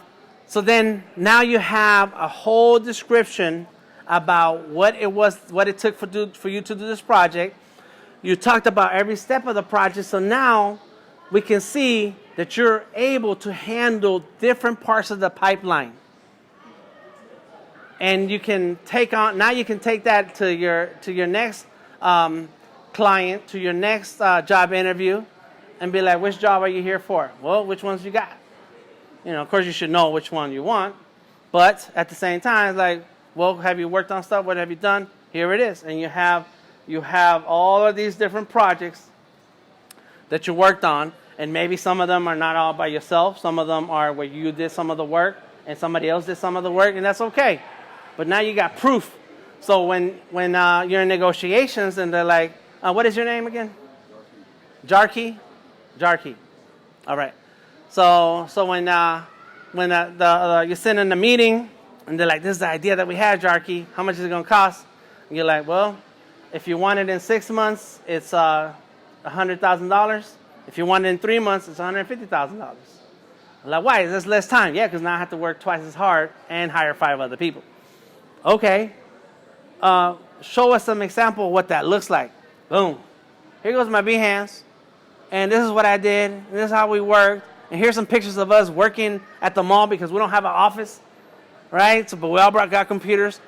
then now you have a whole description about what it took for you to do this project. You talked about every step of the project, so now we can see that you're able to handle different parts of the pipeline. And you can take that to your next client, to your next job interview, and be like, which job are you here for? Well, which ones you got? Of course you should know which one you want, but at the same time, it's like, well, have you worked on stuff? What have you done? Here it is. And you have all of these different projects that you worked on, and maybe some of them are not all by yourself. Some of them are where you did some of the work and somebody else did some of the work, and that's okay. But now you got proof. So when you're in negotiations and they're like, what is your name again? Jarkey? Jarkey. All right. So when you're sitting in the meeting and they're like, this is the idea that we have, Jarkey. How much is it going to cost? And you're like, well, if you want it in 6 months, it's $100,000. If you want it in 3 months, it's $150,000. I'm like, why? There's less time. Yeah, because now I have to work twice as hard and hire 5 other people. Okay. Show us some example of what that looks like. Boom. Here goes my Behance. And this is what I did. And this is how we worked. And here's some pictures of us working at the mall because we don't have an office, right? So, but we all got computers.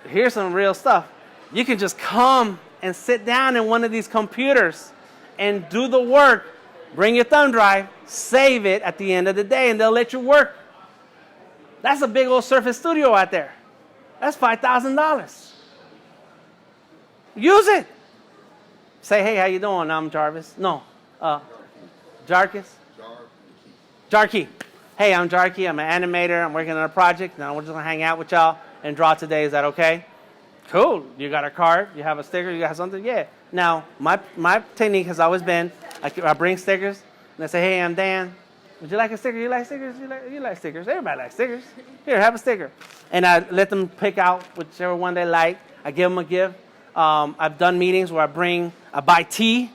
Here's some real stuff. You can just come and sit down in one of these computers and do the work. Bring your thumb drive, save it at the end of the day, and they'll let you work. That's a big old Surface Studio out there. That's $5,000. Use it. Say, hey, how you doing? I'm Jarvis. No, Jarkis? Jarkey. Hey, I'm Jarkey. I'm an animator. I'm working on a project. Now we're just going to hang out with y'all and draw today. Is that okay? Cool. You got a card? You have a sticker? You got something? Yeah. Now, my technique has always been, I bring stickers, and I say, hey, I'm Dan. Would you like a sticker? You like stickers? You like stickers? Everybody likes stickers. Here, have a sticker. And I let them pick out whichever one they like. I give them a gift. I've done meetings where I buy tea,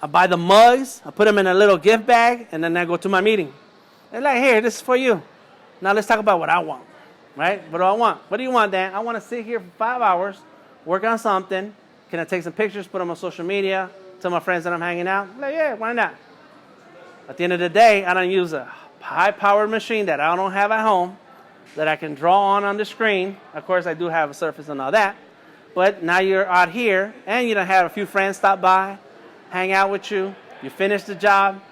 I buy the mugs, I put them in a little gift bag, and then I go to my meeting. They're like, here, this is for you. Now let's talk about what I want, right? What do I want? What do you want, Dan? I want to sit here for 5 hours, work on something. Can I take some pictures, put them on social media, tell my friends that I'm hanging out? I'm like, yeah, why not? At the end of the day, I don't use a high-powered machine that I don't have at home that I can draw on the screen. Of course, I do have a Surface and all that. But now you're out here, and you don't have a few friends stop by, hang out with you. You finish the job.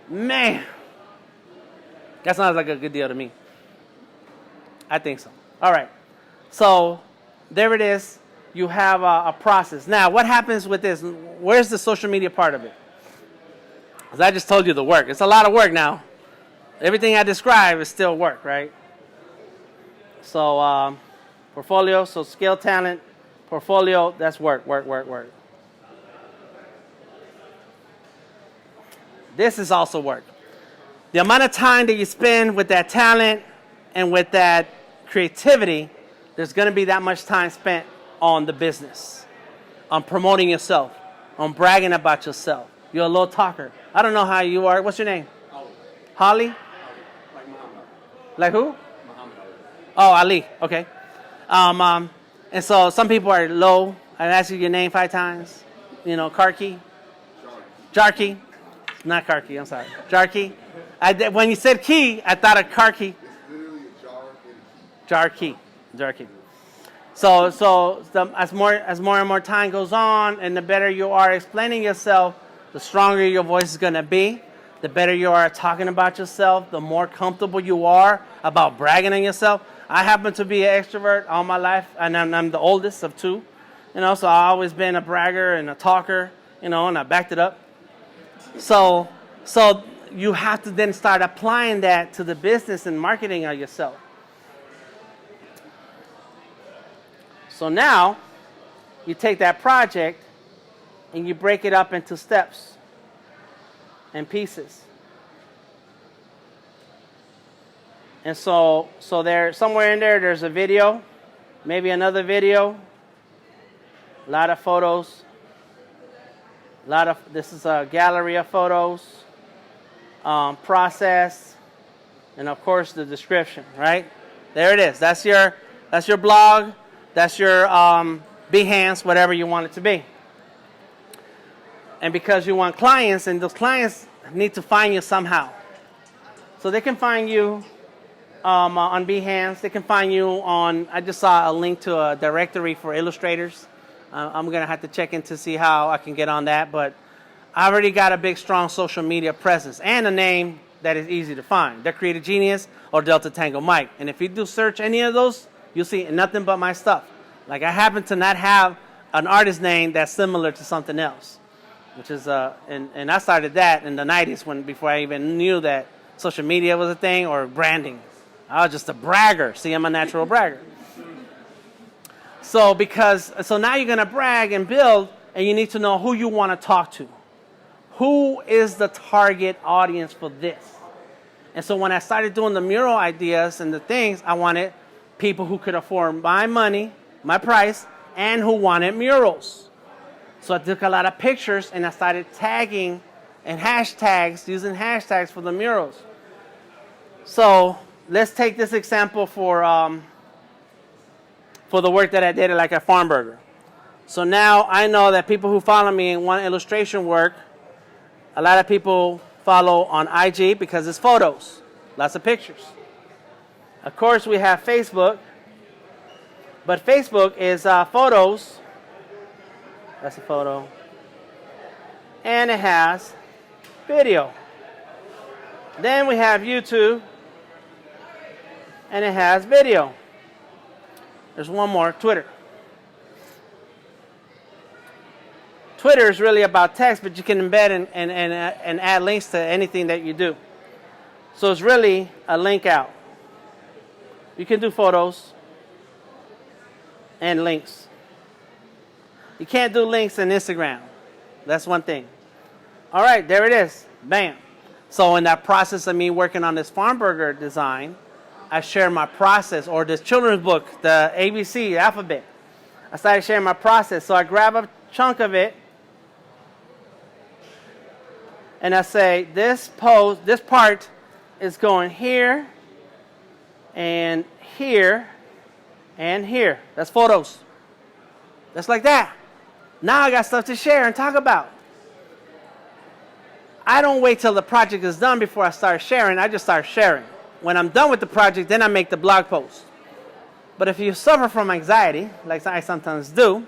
Man, that sounds like a good deal to me. I think so. All right. So there it is. You have a process. Now, what happens with this? Where's the social media part of it? Because I just told you the work. It's a lot of work now. Everything I describe is still work, right? So portfolio, so skill, talent, portfolio, that's work. This is also work. The amount of time that you spend with that talent and with that creativity, there's going to be that much time spent on the business, on promoting yourself, on bragging about yourself. You're a little talker. I don't know how you are. What's your name? Holly? Like Muhammad. Like who? Muhammad. Oh, Ali. Okay. And so some people are low. I ask you your name 5 times. You know, Karki. Jarkey. Not Karki, I'm sorry. Jarkey. When you said key, I thought of Karki. It's literally a jar and a key. Jarkey. So as more and more time goes on, and the better you are explaining yourself, the stronger your voice is going to be. The better you are talking about yourself, the more comfortable you are about bragging on yourself. I happen to be an extrovert all my life, and I'm the oldest of 2. You know, so I've always been a bragger and a talker, you know, and I backed it up. So you have to then start applying that to the business and marketing of yourself. So now you take that project and you break it up into steps and pieces. And so there, somewhere in there, there's a video, maybe another video, a lot of photos, this is a gallery of photos, process, and of course the description, right? There it is. That's your blog, that's your Behance, whatever you want it to be. And because you want clients, and those clients need to find you somehow. So they can find you on Behance. They can find you on, I just saw a link to a directory for illustrators. I'm going to have to check in to see how I can get on that. But I already got a big, strong social media presence and a name that is easy to find. They're Creative Genius or Delta Tango Mike. And if you do search any of those, you'll see nothing but my stuff. Like I happen to not have an artist name that's similar to something else. Which is, and I started that in the 90s before I even knew that social media was a thing or branding. I was just a bragger. See, I'm a natural bragger. So now you're going to brag and build, and you need to know who you want to talk to. Who is the target audience for this? And so when I started doing the mural ideas and the things, I wanted people who could afford my money, my price, and who wanted murals. So I took a lot of pictures and I started tagging and using hashtags for the murals. So let's take this example for the work that I did like at Farm Burger. So now I know that people who follow me and want illustration work, a lot of people follow on IG because it's photos, lots of pictures. Of course, we have Facebook, but Facebook is photos. That's a photo. And it has video. Then we have YouTube, and it has video. There's one more, Twitter. Twitter is really about text, but you can embed and add links to anything that you do. So it's really a link out. You can do photos and links. You can't do links in Instagram. That's one thing. All right, there it is. Bam. So in that process of me working on this farm burger design, I share my process, or this children's book, the ABC alphabet. I started sharing my process. So I grab a chunk of it, and I say, this part is going here, and here, and here. That's photos. Just like that. Now I got stuff to share and talk about. I don't wait till the project is done before I start sharing. I just start sharing. When I'm done with the project, then I make the blog post. But if you suffer from anxiety, like I sometimes do,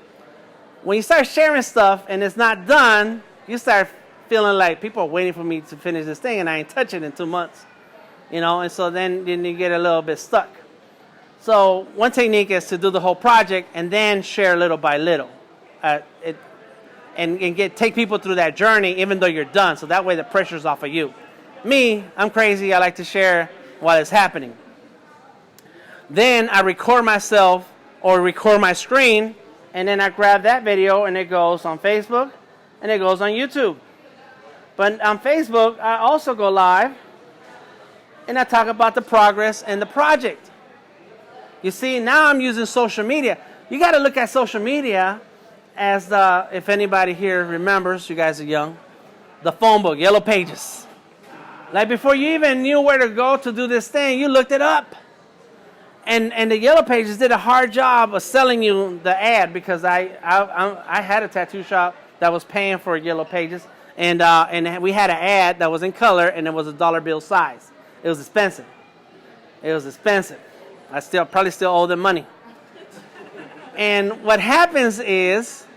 when you start sharing stuff and it's not done, you start feeling like people are waiting for me to finish this thing and I ain't touch it in 2 months. You know, and so then you get a little bit stuck. So one technique is to do the whole project and then share little by little. And take people through that journey even though you're done. So that way the pressure's off of you. Me, I'm crazy. I like to share while it's happening. Then I record myself or record my screen, and then I grab that video and it goes on Facebook and it goes on YouTube. But on Facebook, I also go live and I talk about the progress and the project. You see, now I'm using social media. You got to look at social media as if anybody here remembers, you guys are young, the phone book, Yellow Pages. Like before you even knew where to go to do this thing, you looked it up. And the Yellow Pages did a hard job of selling you the ad because I had a tattoo shop that was paying for Yellow Pages, and we had an ad that was in color and it was a dollar bill size. It was expensive. It was expensive. I probably still owe them money. And what happens is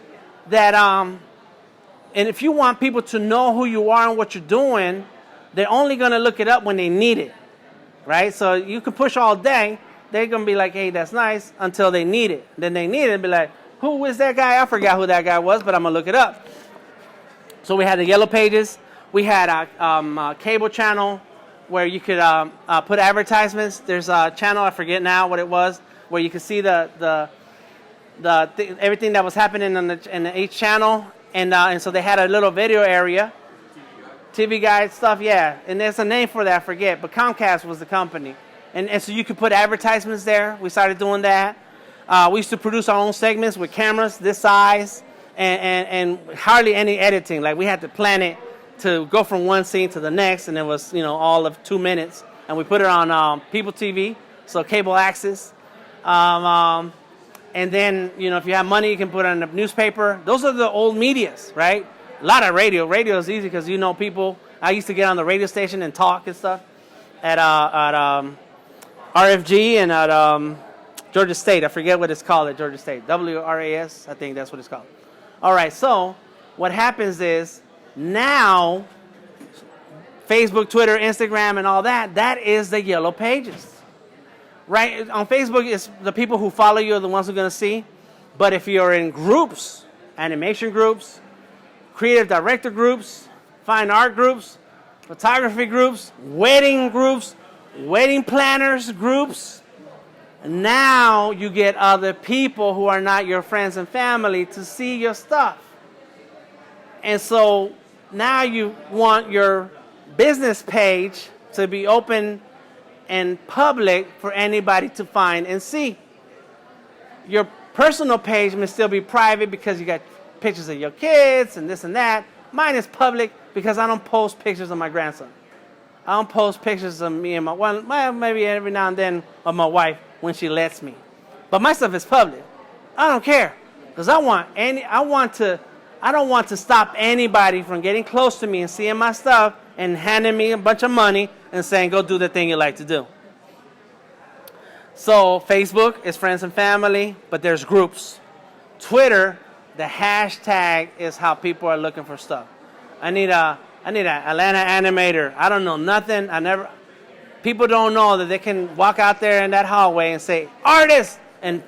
that and if you want people to know who you are and what you're doing, they're only going to look it up when they need it, right? So you can push all day. They're going to be like, hey, that's nice, until they need it. Then they need it and be like, who is that guy? I forgot who that guy was, but I'm going to look it up. So we had the Yellow Pages. We had a cable channel where you could put advertisements. There's a channel, I forget now what it was, where you could see everything that was happening in each channel. And so they had a little video area. TV Guide stuff, yeah. And there's a name for that, I forget. But Comcast was the company. And so you could put advertisements there. We started doing that. We used to produce our own segments with cameras this size and hardly any editing. Like we had to plan it to go from one scene to the next, and it was all of 2 minutes. And we put it on People TV, so cable access. And then if you have money, you can put it in the newspaper. Those are the old medias, right? A lot of radio. Radio is easy because people. I used to get on the radio station and talk and stuff at RFG and at Georgia State. I forget what it's called at Georgia State. WRAS, I think that's what it's called. All right, so what happens is now Facebook, Twitter, Instagram, and all that is the Yellow Pages. Right? On Facebook, it's the people who follow you are the ones who are going to see. But if you're in groups, animation groups, creative director groups, fine art groups, photography groups, wedding planners groups, now you get other people who are not your friends and family to see your stuff. And so now you want your business page to be open and public for anybody to find and see. Your personal page may still be private because you got pictures of your kids and this and that. Mine is public because I don't post pictures of my grandson. I don't post pictures of me and maybe every now and then of my wife when she lets me. But my stuff is public. I don't care because I don't want to stop anybody from getting close to me and seeing my stuff and handing me a bunch of money and saying, go do the thing you like to do. So Facebook is friends and family, but there's groups. Twitter, the hashtag is how people are looking for stuff. I need an Atlanta animator. I don't know nothing. People don't know that they can walk out there in that hallway and say, artist, and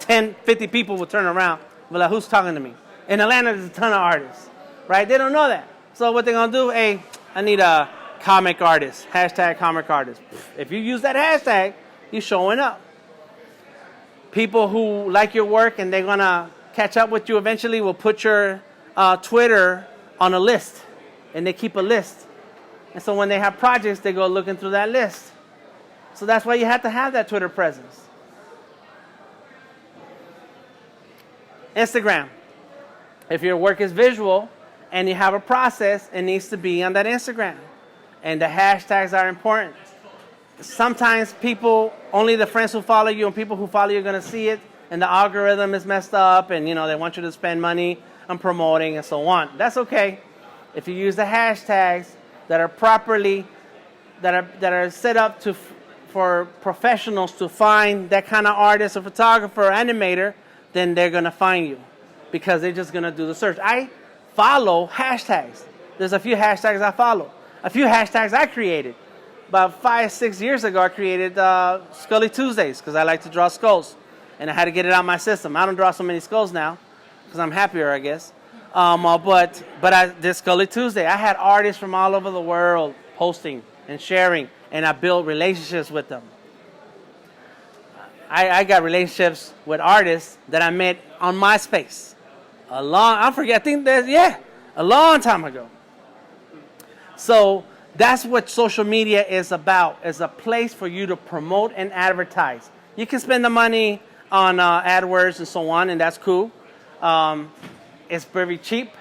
10, 50 people will turn around. Be like, who's talking to me? In Atlanta, there's a ton of artists, right? They don't know that. So what they're going to do, hey, I need a comic artist, hashtag comic artist. If you use that hashtag, you're showing up. People who like your work and they're going to catch up with you eventually will put your Twitter on a list, and they keep a list. And so when they have projects, they go looking through that list. So that's why you have to have that Twitter presence. Instagram. If your work is visual and you have a process, it needs to be on that Instagram. And the hashtags are important. Sometimes people, only the friends who follow you and people who follow you are going to see it, and the algorithm is messed up, and they want you to spend money on promoting and so on. That's okay. If you use the hashtags that are properly, that are set up for professionals to find that kind of artist or photographer or animator, then they're going to find you because they're just going to do the search. I follow hashtags. There's a few hashtags I follow. A few hashtags I created. About 5-6 years ago, I created Scully Tuesdays because I like to draw skulls. And I had to get it out of my system. I don't draw so many skulls now because I'm happier, I guess. But I did Scully Tuesday. I had artists from all over the world posting and sharing, and I built relationships with them. I got relationships with artists that I met on MySpace. A long time ago. So that's what social media is about. It's a place for you to promote and advertise. You can spend the money on AdWords and so on, and that's cool. It's very cheap.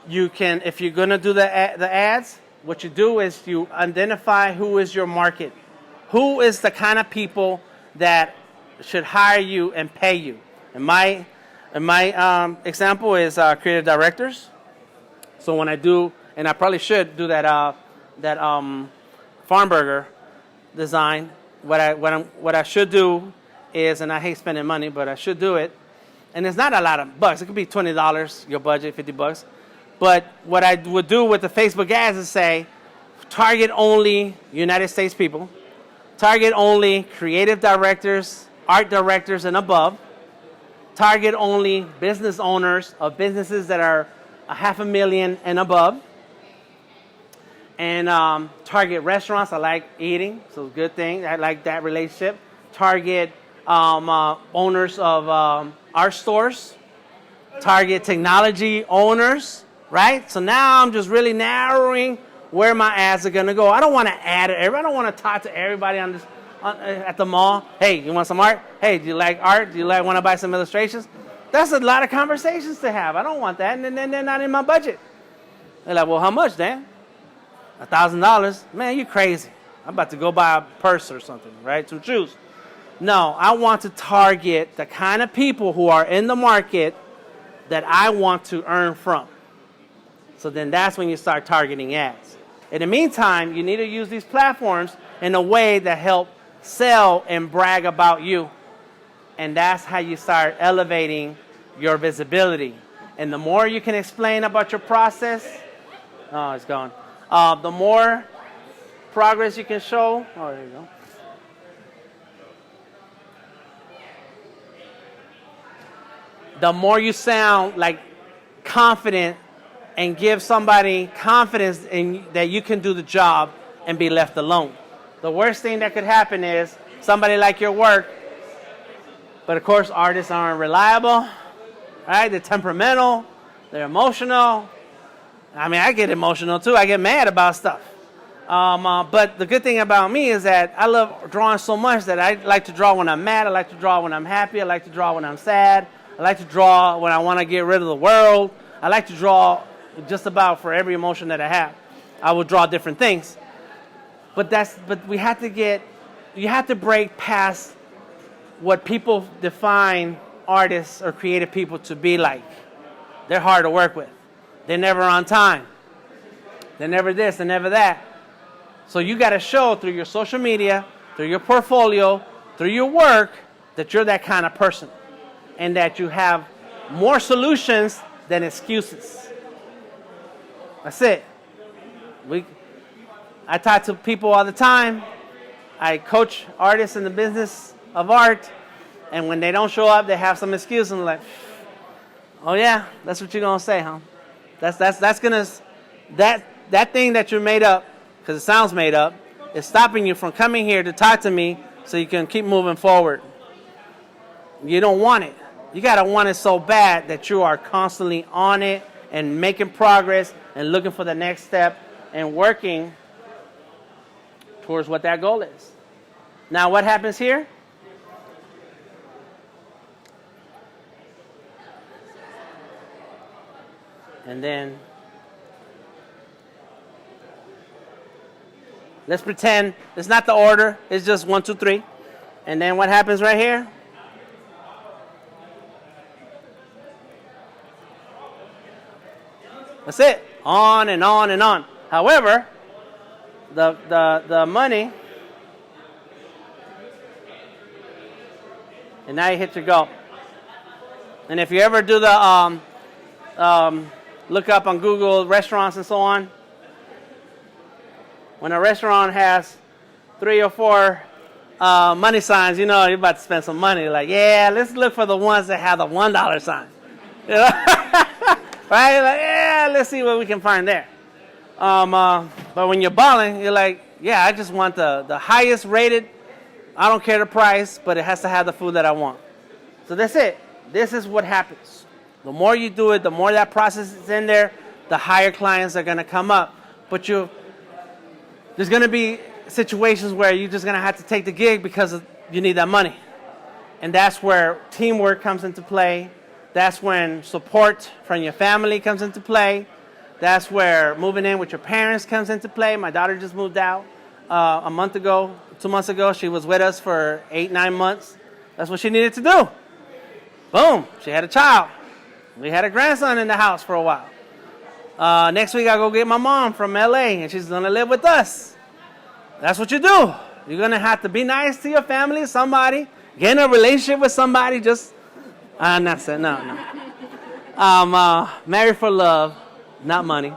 You can, if you're going to do the ads, what you do is you identify who is your market. Who is the kind of people that should hire you and pay you. And my example is creative directors. So when I do, and I probably should do that farm burger design, what I should do is, and I hate spending money, but I should do it. And it's not a lot of bucks. It could be $20, your budget, $50. But what I would do with the Facebook ads is say, target only United States people, target only creative directors, art directors and above, target only business owners of businesses that are $500,000 and above, and target restaurants. I like eating, so good thing. I like that relationship. Target owners of art stores, target technology owners, right? So now I'm just really narrowing where my ads are going to go. I don't want to add it. I don't want to talk to everybody at the mall. Hey, you want some art? Hey, do you like art? Do you want to buy some illustrations? That's a lot of conversations to have. I don't want that, and then they're not in my budget. They're like, well, how much, Dan? $1,000? Man, you crazy. I'm about to go buy a purse or something, right? Some shoes. No, I want to target the kind of people who are in the market that I want to earn from. So then that's when you start targeting ads. In the meantime, you need to use these platforms in a way that help sell and brag about you. And that's how you start elevating your visibility. And the more you can explain about your process, oh, it's gone. The more progress you can show, oh, there you go. The more you sound like confident and give somebody confidence in that you can do the job and be left alone. The worst thing that could happen is somebody like your work, but of course artists aren't reliable, right? They're temperamental, they're emotional. I mean, I get emotional too. I get mad about stuff. But the good thing about me is that I love drawing so much that I like to draw when I'm mad. I like to draw when I'm happy. I like to draw when I'm sad. I like to draw when I want to get rid of the world. I like to draw just about for every emotion that I have. I will draw different things. But you have to break past what people define artists or creative people to be like. They're hard to work with. They're never on time. They're never this, they're never that. So you got to show through your social media, through your portfolio, through your work, that you're that kind of person. And that you have more solutions than excuses. That's it. I talk to people all the time. I coach artists in the business of art. And when they don't show up, they have some excuse. And I'm like, oh yeah, that's what you're going to say, huh? That's going to, that thing that you made up, because it sounds made up, is stopping you from coming here to talk to me so you can keep moving forward. You don't want it. You got to want it so bad that you are constantly on it and making progress and looking for the next step and working towards what that goal is. Now, what happens here? And then let's pretend it's not the order. It's just 1, 2, 3. And then what happens right here? That's it. On and on and on. However, the money, and now you hit your goal. And if you ever do the look up on Google restaurants and so on, when a restaurant has 3 or 4 money signs, you know you're about to spend some money. Like, yeah, let's look for the ones that have the $1 sign. You know? Right? Like, yeah, let's see what we can find there. But when you're balling, you're like, yeah, I just want the highest rated. I don't care the price, but it has to have the food that I want. So that's it. This is what happens. The more you do it, the more that process is in there, the higher clients are going to come up. But there's going to be situations where you're just going to have to take the gig because you need that money. And that's where teamwork comes into play. That's when support from your family comes into play. That's where moving in with your parents comes into play. My daughter just moved out a month ago, 2 months ago. She was with us for 8, 9 months. That's what she needed to do. Boom, she had a child. We had a grandson in the house for a while. Next week I go get my mom from LA and she's gonna live with us. That's what you do. You're gonna have to be nice to your family, somebody, get in a relationship with somebody, just not saying, no. Married for love, not money.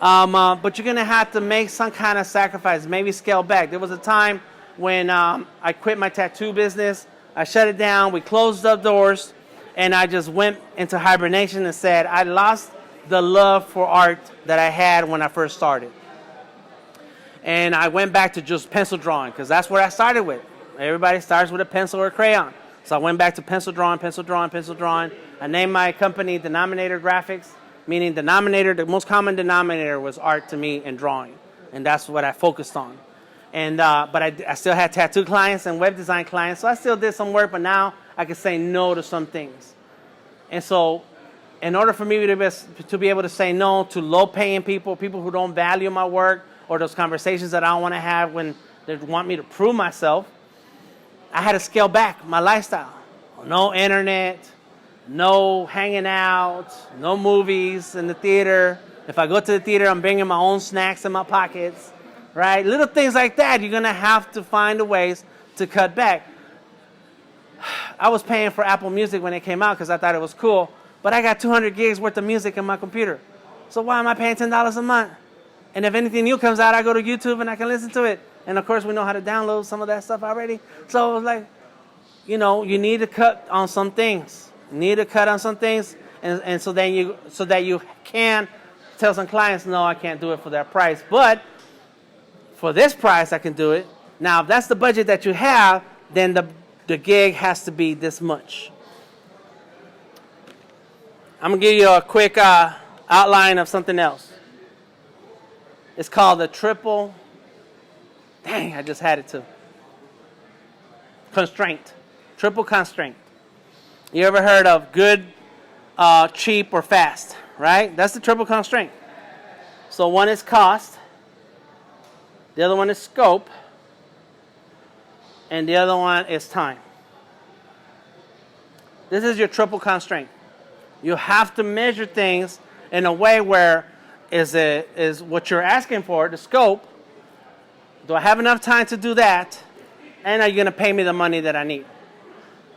But you're going to have to make some kind of sacrifice, maybe scale back. There was a time when I quit my tattoo business. I shut it down. We closed the doors. And I just went into hibernation and said, I lost the love for art that I had when I first started. And I went back to just pencil drawing because that's what I started with. Everybody starts with a pencil or a crayon. So I went back to pencil drawing. I named my company Denominator Graphics, meaning the most common denominator was art to me and drawing. And that's what I focused on. And but I still had tattoo clients and web design clients, so I still did some work, but now I can say no to some things. And so in order for me to be able to say no to low-paying people who don't value my work, or those conversations that I don't want to have when they want me to prove myself, I had to scale back my lifestyle. No internet, no hanging out, no movies in the theater. If I go to the theater, I'm bringing my own snacks in my pockets, right? Little things like that, you're going to have to find ways to cut back. I was paying for Apple Music when it came out because I thought it was cool, but I got 200 gigs worth of music in my computer. So why am I paying $10 a month? And if anything new comes out, I go to YouTube and I can listen to it. And of course, we know how to download some of that stuff already. So it was like, you need to cut on some things. And so that you can tell some clients, no, I can't do it for that price. But for this price, I can do it. Now, if that's the budget that you have, then the gig has to be this much. I'm going to give you a quick outline of something else. It's called the triple. Dang, I just had it too. Constraint. Triple constraint. You ever heard of good, cheap, or fast? Right? That's the triple constraint. So one is cost. The other one is scope. And the other one is time. This is your triple constraint. You have to measure things in a way where is what you're asking for, the scope. Do I have enough time to do that? And are you going to pay me the money that I need?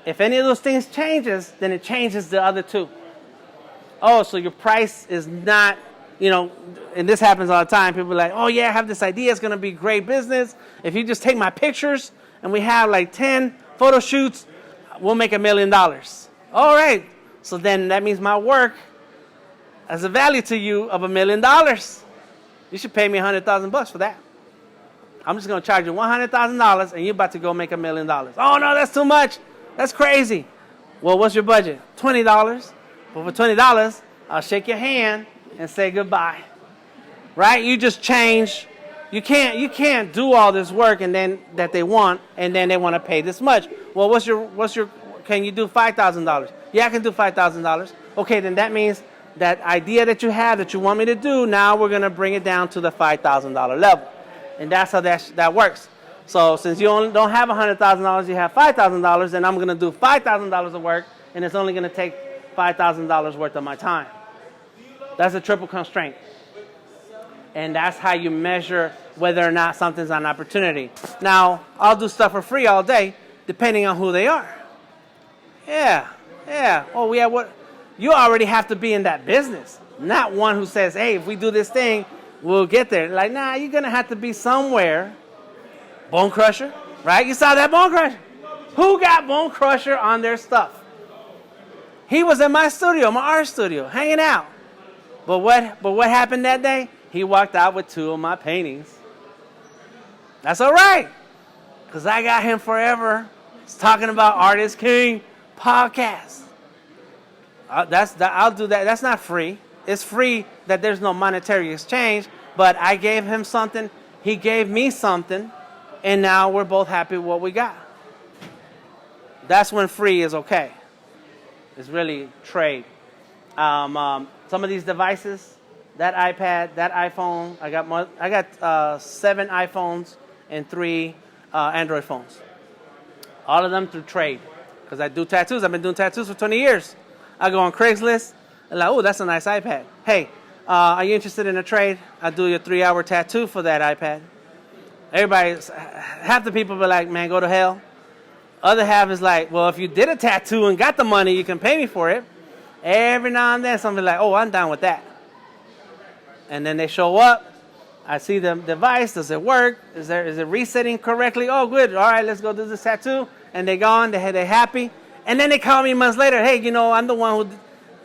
If any of those things changes, then it changes the other two. Oh, so your price is not, and this happens all the time. People are like, oh yeah, I have this idea. It's going to be great business. If you just take my pictures and we have like 10 photo shoots, we'll make $1 million. All right. So then that means my work has a value to you of $1 million. You should pay me $100,000 for that. I'm just going to charge you $100,000 and you're about to go make $1 million. Oh no, that's too much. That's crazy. Well, what's your budget? $20. Well, for $20, I'll shake your hand and say goodbye. Right? You just change. You can't do all this work and then that they want and then they want to pay this much. Well, can you do $5,000? Yeah, I can do $5,000. Okay, then that means that idea that you have that you want me to do, now we're going to bring it down to the $5,000 level. And that's how that works. So since you don't have $100,000, you have $5,000, then I'm going to do $5,000 of work, and it's only going to take $5,000 worth of my time. That's a triple constraint. And that's how you measure whether or not something's an opportunity. Now, I'll do stuff for free all day, depending on who they are. Yeah. Oh, yeah, what? You already have to be in that business, not one who says, hey, if we do this thing, we'll get there. Like, nah, you're going to have to be somewhere. Bone Crusher, right? You saw that Bone Crusher? Who got Bone Crusher on their stuff? He was in my studio, my art studio, hanging out. But what happened that day? He walked out with 2 of my paintings. That's all right, because I got him forever. He's talking about Art is King podcast. I'll do that. That's not free. It's free that there's no monetary exchange, but I gave him something, he gave me something, and now we're both happy with what we got. That's when free is okay. It's really trade. Some of these devices, that iPad, that iPhone, I got 7 iPhones and 3 Android phones. All of them through trade, because I do tattoos. I've been doing tattoos for 20 years. I go on Craigslist, and like, oh, that's a nice iPad. Hey, are you interested in a trade? I'll do your 3-hour tattoo for that iPad. Half the people be like, man, go to hell. Other half is like, well, if you did a tattoo and got the money, you can pay me for it. Every now and then, somebody like, oh, I'm down with that. And then they show up. I see the device. Does it work? Is it resetting correctly? Oh, good. All right, let's go do this tattoo. And they're gone. They're happy. And then they call me months later. Hey, I'm the one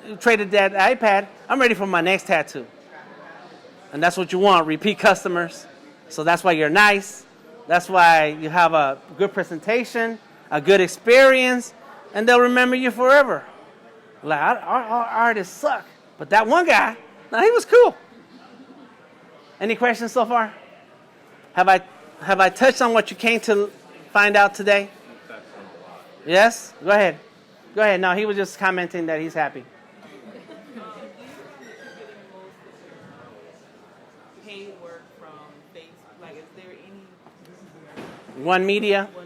who traded that iPad. I'm ready for my next tattoo. And that's what you want, repeat customers. So that's why you're nice. That's why you have a good presentation, a good experience, and they'll remember you forever. Like, our artists suck. But that one guy, he was cool. Any questions so far? Have I touched on what you came to find out today? Yes? Go ahead. No, he was just commenting that he's happy. Paid work from Facebook. Like, is there any One media that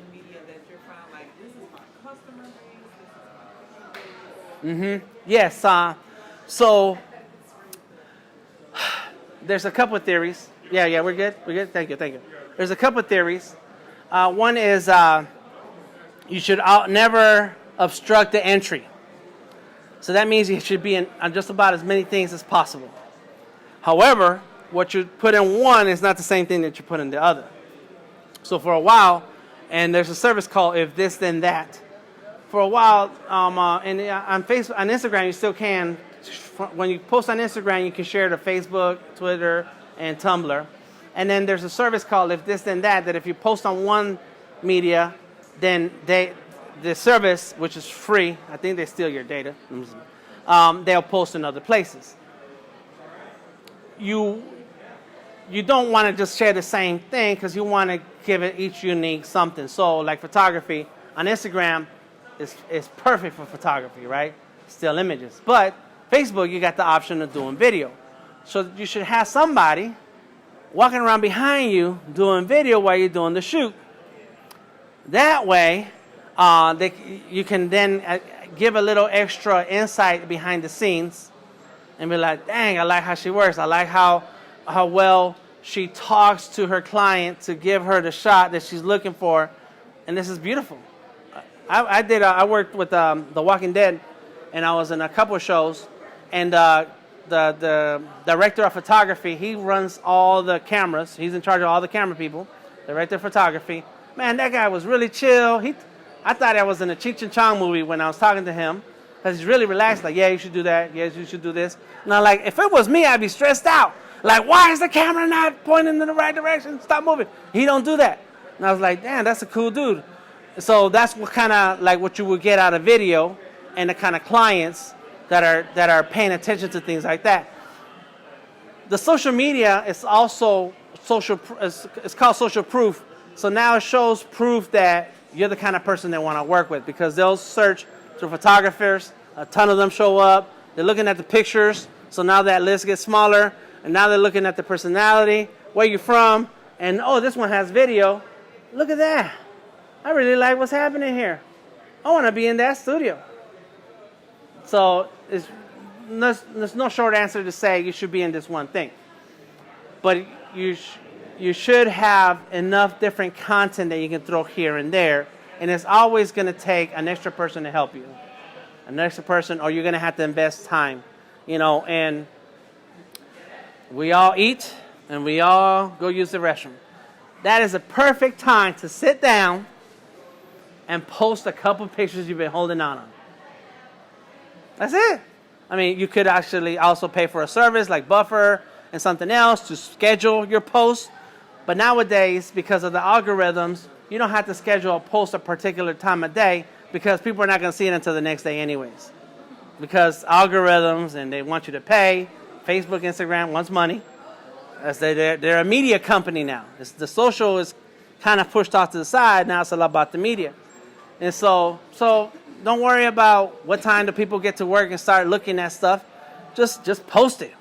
you're finding, like, this is my customer base, Yes. So there's a couple of theories. Yeah, we're good. Thank you. There's a couple of theories. One is you should never obstruct the entry. So that means you should be on just about as many things as possible. However, what you put in one is not the same thing that you put in the other. So for a while, and there's a service called If This Then That. For a while, and on Facebook, on Instagram, you still can. When you post on Instagram, you can share to Facebook, Twitter, and Tumblr. And then there's a service called If This Then That, that if you post on one media, then the service, which is free, I think they steal your data, they'll post in other places. You don't want to just share the same thing because you want to give it each unique something. So like photography, on Instagram, it's perfect for photography, right? Still images. But Facebook, you got the option of doing video. So you should have somebody walking around behind you doing video while you're doing the shoot. That way, you can then give a little extra insight behind the scenes and be like, dang, I like how she works. I like how well she talks to her client to give her the shot that she's looking for. And this is beautiful. I worked with The Walking Dead, and I was in a couple of shows, and the director of photography, he runs all the cameras. He's in charge of all the camera people, director of photography. Man, that guy was really chill. I thought I was in a Cheech and Chong movie when I was talking to him, because he's really relaxed. Like, yeah, you should do that. Yes, you should do this. And I'm like, if it was me, I'd be stressed out. Like, why is the camera not pointing in the right direction? Stop moving. He don't do that. And I was like, damn, that's a cool dude. So that's what kind of like what you would get out of video, and the kind of clients that are paying attention to things like that. The social media is also it's called social proof. So now it shows proof that you're the kind of person they want to work with, because they'll search through photographers. A ton of them show up. They're looking at the pictures. So now that list gets smaller, and now they're looking at the personality, where you're from, and oh, this one has video. Look at that. I really like what's happening here. I want to be in that studio. So there's no short answer to say you should be in this one thing. But you should have enough different content that you can throw here and there. And it's always going to take an extra person to help you. An extra person, or you're going to have to invest time. And we all eat, and we all go use the restroom. That is a perfect time to sit down and post a couple pictures you've been holding on. That's it. I mean, you could actually also pay for a service like Buffer and something else to schedule your posts. But nowadays, because of the algorithms, you don't have to schedule a post a particular time of day, because people are not going to see it until the next day anyways. Because algorithms, and they want you to pay. Facebook, Instagram wants money. As they're a media company now. The social is kind of pushed off to the side. Now it's a lot about the media. And so don't worry about what time do people get to work and start looking at stuff. Just post it.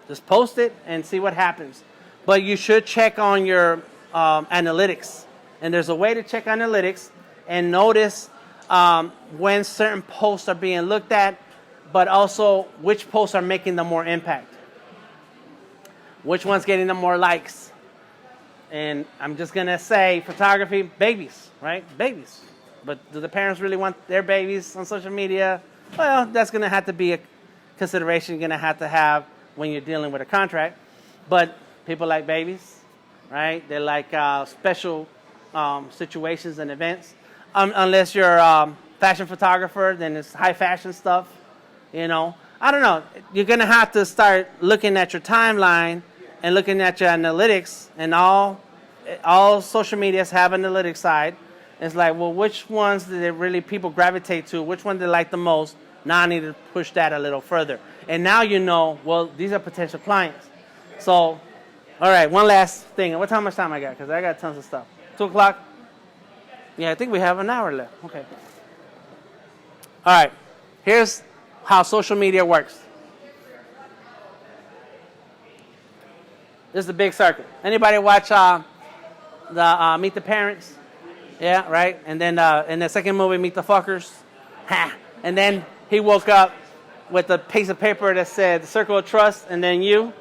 Just post it and see what happens. But you should check on your analytics. And there's a way to check analytics and notice when certain posts are being looked at, but also which posts are making the more impact. Which one's getting the more likes. And I'm just going to say photography, babies, right? Babies. But do the parents really want their babies on social media? Well, that's going to have to be a consideration you're going to have when you're dealing with a contract. But people like babies, right? They like special situations and events. Unless you're a fashion photographer, then it's high fashion stuff. I don't know. You're going to have to start looking at your timeline and looking at your analytics. And all social medias have analytics side. It's like, well, which ones did it really people gravitate to? Which one they like the most? Now I need to push that a little further. And now well, these are potential clients. So, all right, one last thing. How much time I got? Because I got tons of stuff. 2 o'clock? Yeah, I think we have an hour left. Okay. All right. Here's how social media works. This is the big circle. Anybody watch the Meet the Parents? Yeah, right? And then in the second movie, Meet the Fuckers. Ha! And then he woke up with a piece of paper that said, the circle of trust, and then you,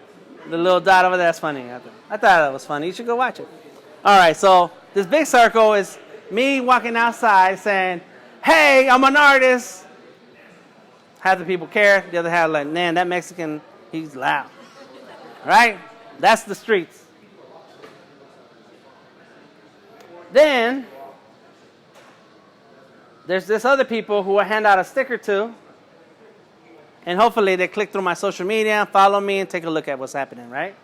the little dot over there. That's funny. I thought that was funny. You should go watch it. All right, so this big circle is me walking outside saying, hey, I'm an artist. Half the people care. The other half like, man, that Mexican, he's loud. Right? That's the streets. Then there's this other people who I hand out a sticker to, and hopefully they click through my social media, follow me, and take a look at what's happening, right?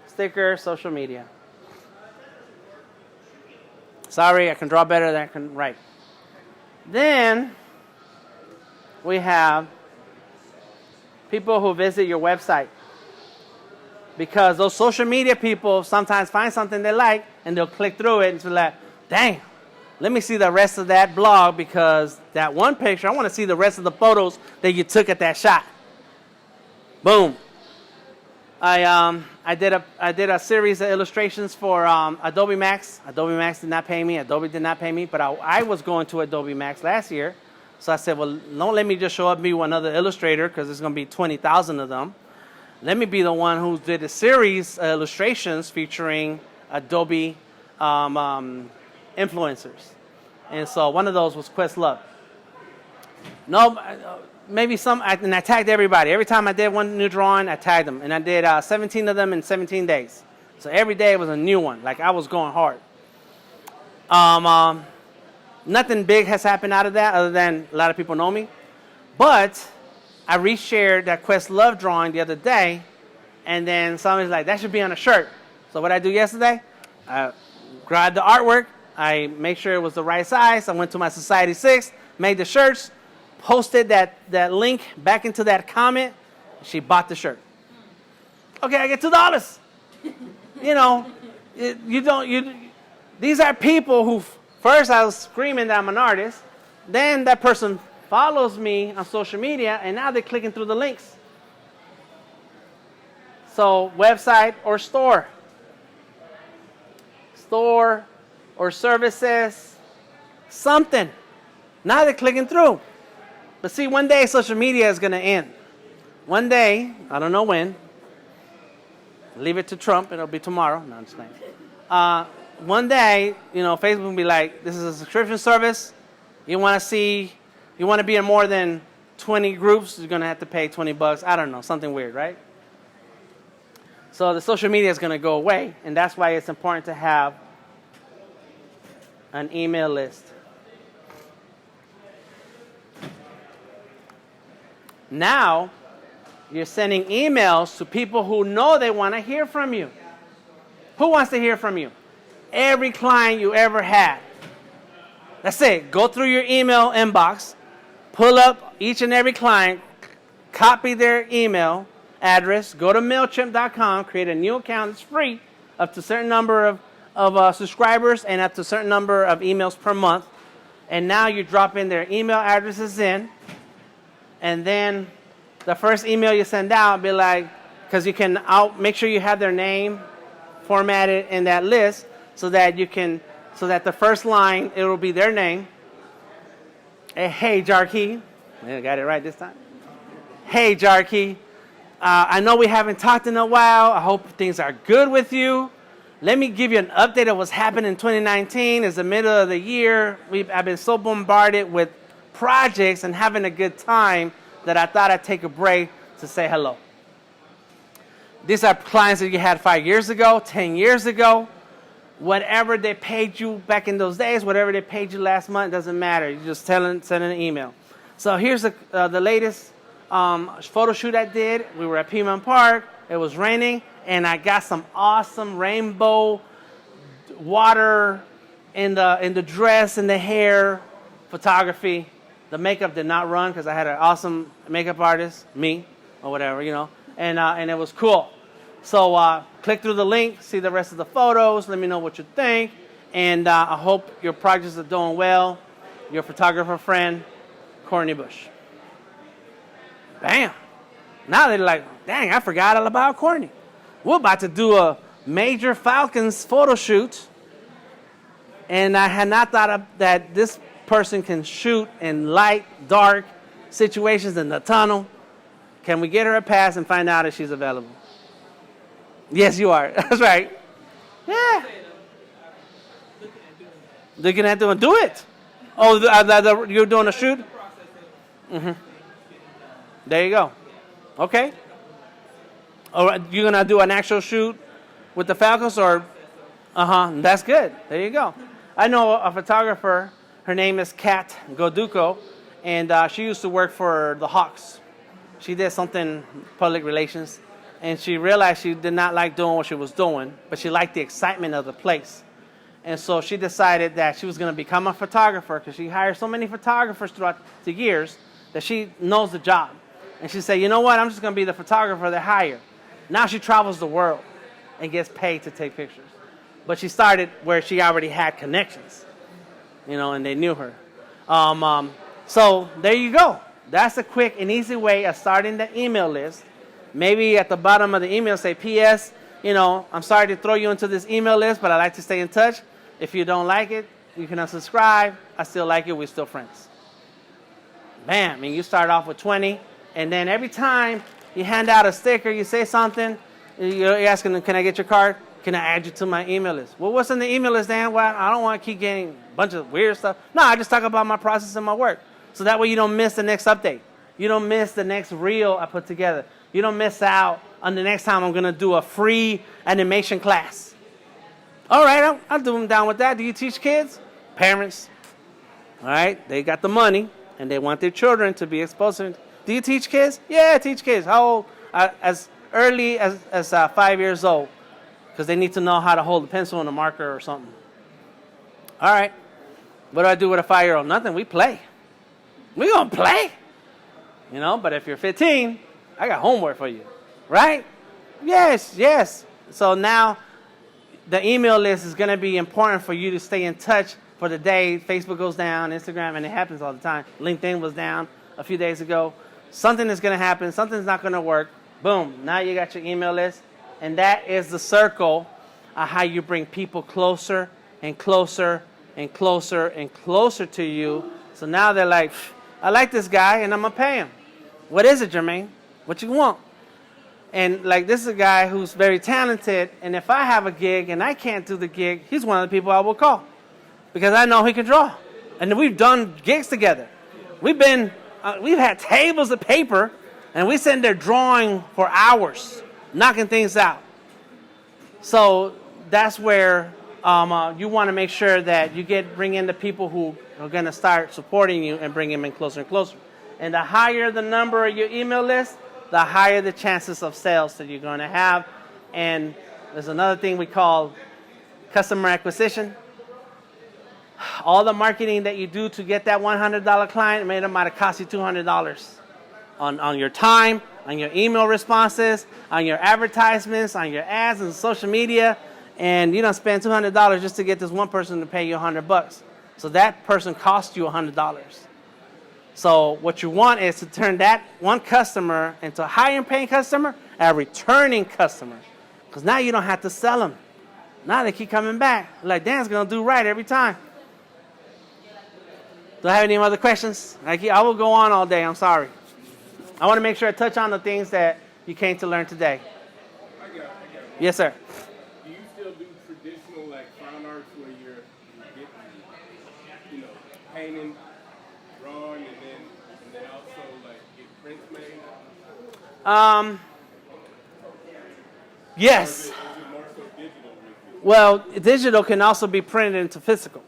Sticker, social media. Sorry, I can draw better than I can write. Then we have people who visit your website, because those social media people sometimes find something they like, and they'll click through it and be like, dang, let me see the rest of that blog, because that one picture, I want to see the rest of the photos that you took at that shot. Boom. I did a series of illustrations for Adobe Max. Adobe Max did not pay me. Adobe did not pay me, but I was going to Adobe Max last year So I said, well, don't let me just show up be another illustrator because there's going to be 20,000 of them. Let me be the one who did a series of illustrations featuring Adobe influencers. And so one of those was Questlove. No, maybe some, and I tagged everybody. Every time I did one new drawing, I tagged them. And I did 17 of them in 17 days. So every day was a new one. Like I was going hard. Nothing big has happened out of that other than a lot of people know me. But I reshared that Questlove drawing the other day. And then somebody's like, that should be on a shirt. So what I do yesterday, I grabbed the artwork. I made sure it was the right size. I went to my Society 6, made the shirts, posted that link back into that comment. She bought the shirt. Okay, I get $2. You know, these are people who, first I was screaming that I'm an artist. Then that person follows me on social media, and now they're clicking through the links. So website or store. Store or services, something. Now they're clicking through. But see, one day social media is going to end. One day, I don't know when. Leave it to Trump. It'll be tomorrow. No, I'm just kidding. One day, you know, Facebook will be like, this is a subscription service. You want to be in more than 20 groups, you're going to have to pay $20. I don't know, something weird, right? So the social media is going to go away, and that's why it's important to have an email list. Now, you're sending emails to people who know they want to hear from you. Who wants to hear from you? Every client you ever had. That's it. Go through your email inbox, pull up each and every client, copy their email address, go to MailChimp.com, create a new account. It's free, up to a certain number of subscribers and up to a certain number of emails per month. And now you drop in their email addresses in, and then the first email you send out be like, because you can make sure you have their name formatted in that list so that the first line, it will be their name. Hey, Jarkey. I got it right this time. Hey, Jarkey. I know we haven't talked in a while. I hope things are good with you. Let me give you an update of what's happened in 2019. It's the middle of the year. I've been so bombarded with projects and having a good time that I thought I'd take a break to say hello. These are clients that you had 5 years ago, 10 years ago. Whatever they paid you back in those days, whatever they paid you last month, doesn't matter. You just send an email. So here's the latest photo shoot I did. We were at Piedmont Park. It was raining, and I got some awesome rainbow water in the dress and the hair photography. The makeup did not run because I had an awesome makeup artist, me, or whatever, you know, and it was cool. So click through the link, see the rest of the photos, let me know what you think, and I hope your projects are doing well. Your photographer friend, Courtney Bush. Bam. Now they're like, dang, I forgot all about Courtney. We're about to do a major Falcons photo shoot, and I had not thought of that this person can shoot in light, dark situations in the tunnel. Can we get her a pass and find out if she's available? Yes, you are. That's right. Yeah. Looking at doing do it. Oh, you're doing a shoot? Mm-hmm. There you go. Okay. All right, you're going to do an actual shoot with the Falcons or? That's good. There you go. I know a photographer. Her name is Kat Goduko, and she used to work for the Hawks. She did something public relations, and she realized she did not like doing what she was doing, but she liked the excitement of the place. And so she decided that she was going to become a photographer because she hired so many photographers throughout the years that she knows the job. And she said, you know what, I'm just going to be the photographer they hire. Now she travels the world and gets paid to take pictures. But she started where she already had connections, you know, and they knew her. So there you go. That's a quick and easy way of starting the email list. Maybe at the bottom of the email say, P.S., you know, I'm sorry to throw you into this email list, but I like to stay in touch. If you don't like it, you can unsubscribe. I still like you. We're still friends. Bam, and you start off with 20, and then every time you hand out a sticker, you say something, you're asking them, can I get your card? Can I add you to my email list? Well, what's in the email list, Dan? Well, I don't want to keep getting a bunch of weird stuff. No, I just talk about my process and my work. So that way you don't miss the next update. You don't miss the next reel I put together. You don't miss out on the next time I'm going to do a free animation class. All right, I'll do them down with that. Do you teach kids? Parents. All right, they got the money, and they want their children to be exposed to it. Do you teach kids? Yeah, I teach kids. How old? As early as 5 years old, because they need to know how to hold a pencil and a marker or something. All right, what do I do with a 5-year-old? Nothing, we play. We gonna play. You know, but if you're 15, I got homework for you, right? Yes. So now the email list is going to be important for you to stay in touch for the day Facebook goes down, Instagram, and it happens all the time. LinkedIn was down a few days ago. Something is going to happen. Something's not going to work. Boom. Now you got your email list. And that is the circle of how you bring people closer and closer and closer and closer to you. So now they're like, I like this guy, and I'm going to pay him. What is it, Jermaine? What you want? And like, this is a guy who's very talented, and if I have a gig and I can't do the gig, he's one of the people I will call because I know he can draw. And we've done gigs together. We've had tables of paper, and we sitting there drawing for hours, knocking things out. So that's where you want to make sure that you bring in the people who are going to start supporting you and bring them in closer and closer. And the higher the number of your email list, the higher the chances of sales that you're going to have. And there's another thing we call customer acquisition. All the marketing that you do to get that $100 client, it might have cost you $200 on your time, on your email responses, on your advertisements, on your ads and social media. And you don't spend $200 just to get this one person to pay you $100. So that person cost you $100. So what you want is to turn that one customer into a higher paying customer, a returning customer. Because now you don't have to sell them. Now they keep coming back. Like, Dan's going to do right every time. Do I have any other questions? I will go on all day. I'm sorry. I want to make sure I touch on the things that you came to learn today. I got it. Yes, sir. Do you still do traditional, like, fine arts where you're getting, painting, drawing, and then also, like, get prints made? Yes. Or is it more so digital with you? Well, digital can also be printed into physical.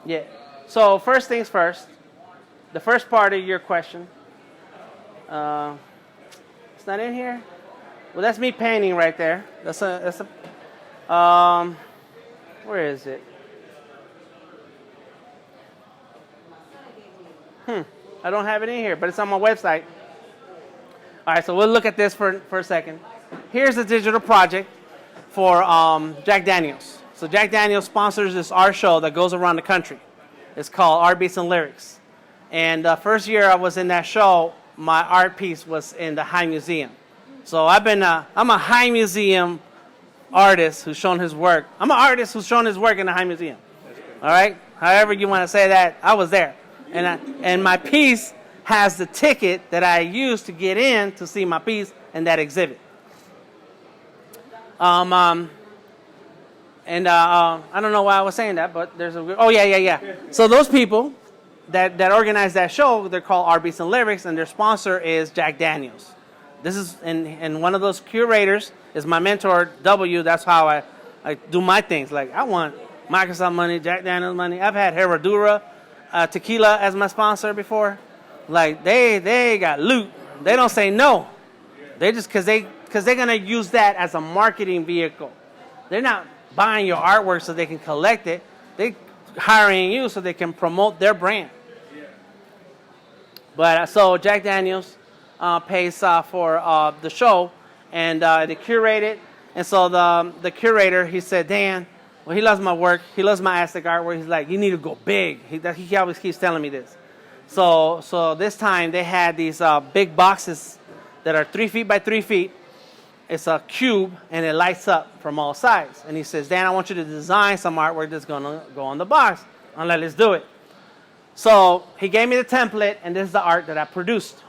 Yeah. So first things first, the first part of your question. It's not in here. Well, that's me painting right there. That's a. Where is it? I don't have it in here, but it's on my website. All right, so we'll look at this for a second. Here's a digital project for Jack Daniels. So Jack Daniels sponsors this art show that goes around the country. It's called Art Biz Lyrics. And the first year I was in that show, my art piece was in the High Museum. So I'm a High Museum artist who's shown his work. I'm an artist who's shown his work in the High Museum. All right? However you want to say that, I was there. And my piece has the ticket that I used to get in to see my piece in that exhibit. I don't know why I was saying that, but there's a... Oh, yeah. So those people that organize that show, they're called Art Biz Lyrics, and their sponsor is Jack Daniels. This is... And one of those curators is my mentor, W. That's how I do my things. Like, I want Microsoft money, Jack Daniels money. I've had Herradura tequila as my sponsor before. Like, they got loot. They don't say no. They just... Because they're going to use that as a marketing vehicle. They're not buying your artwork so they can collect it. They're hiring you so they can promote their brand. But so Jack Daniels pays for the show, and they curate it. And so the curator, he said, Dan, well, he loves my work. He loves my Aztec artwork. He's like, you need to go big. He always keeps telling me this. So this time they had these big boxes that are 3 feet by 3 feet. It's a cube, and it lights up from all sides. And he says, Dan, I want you to design some artwork that's going to go on the box. I'm like, let's do it. So he gave me the template, and this is the art that I produced.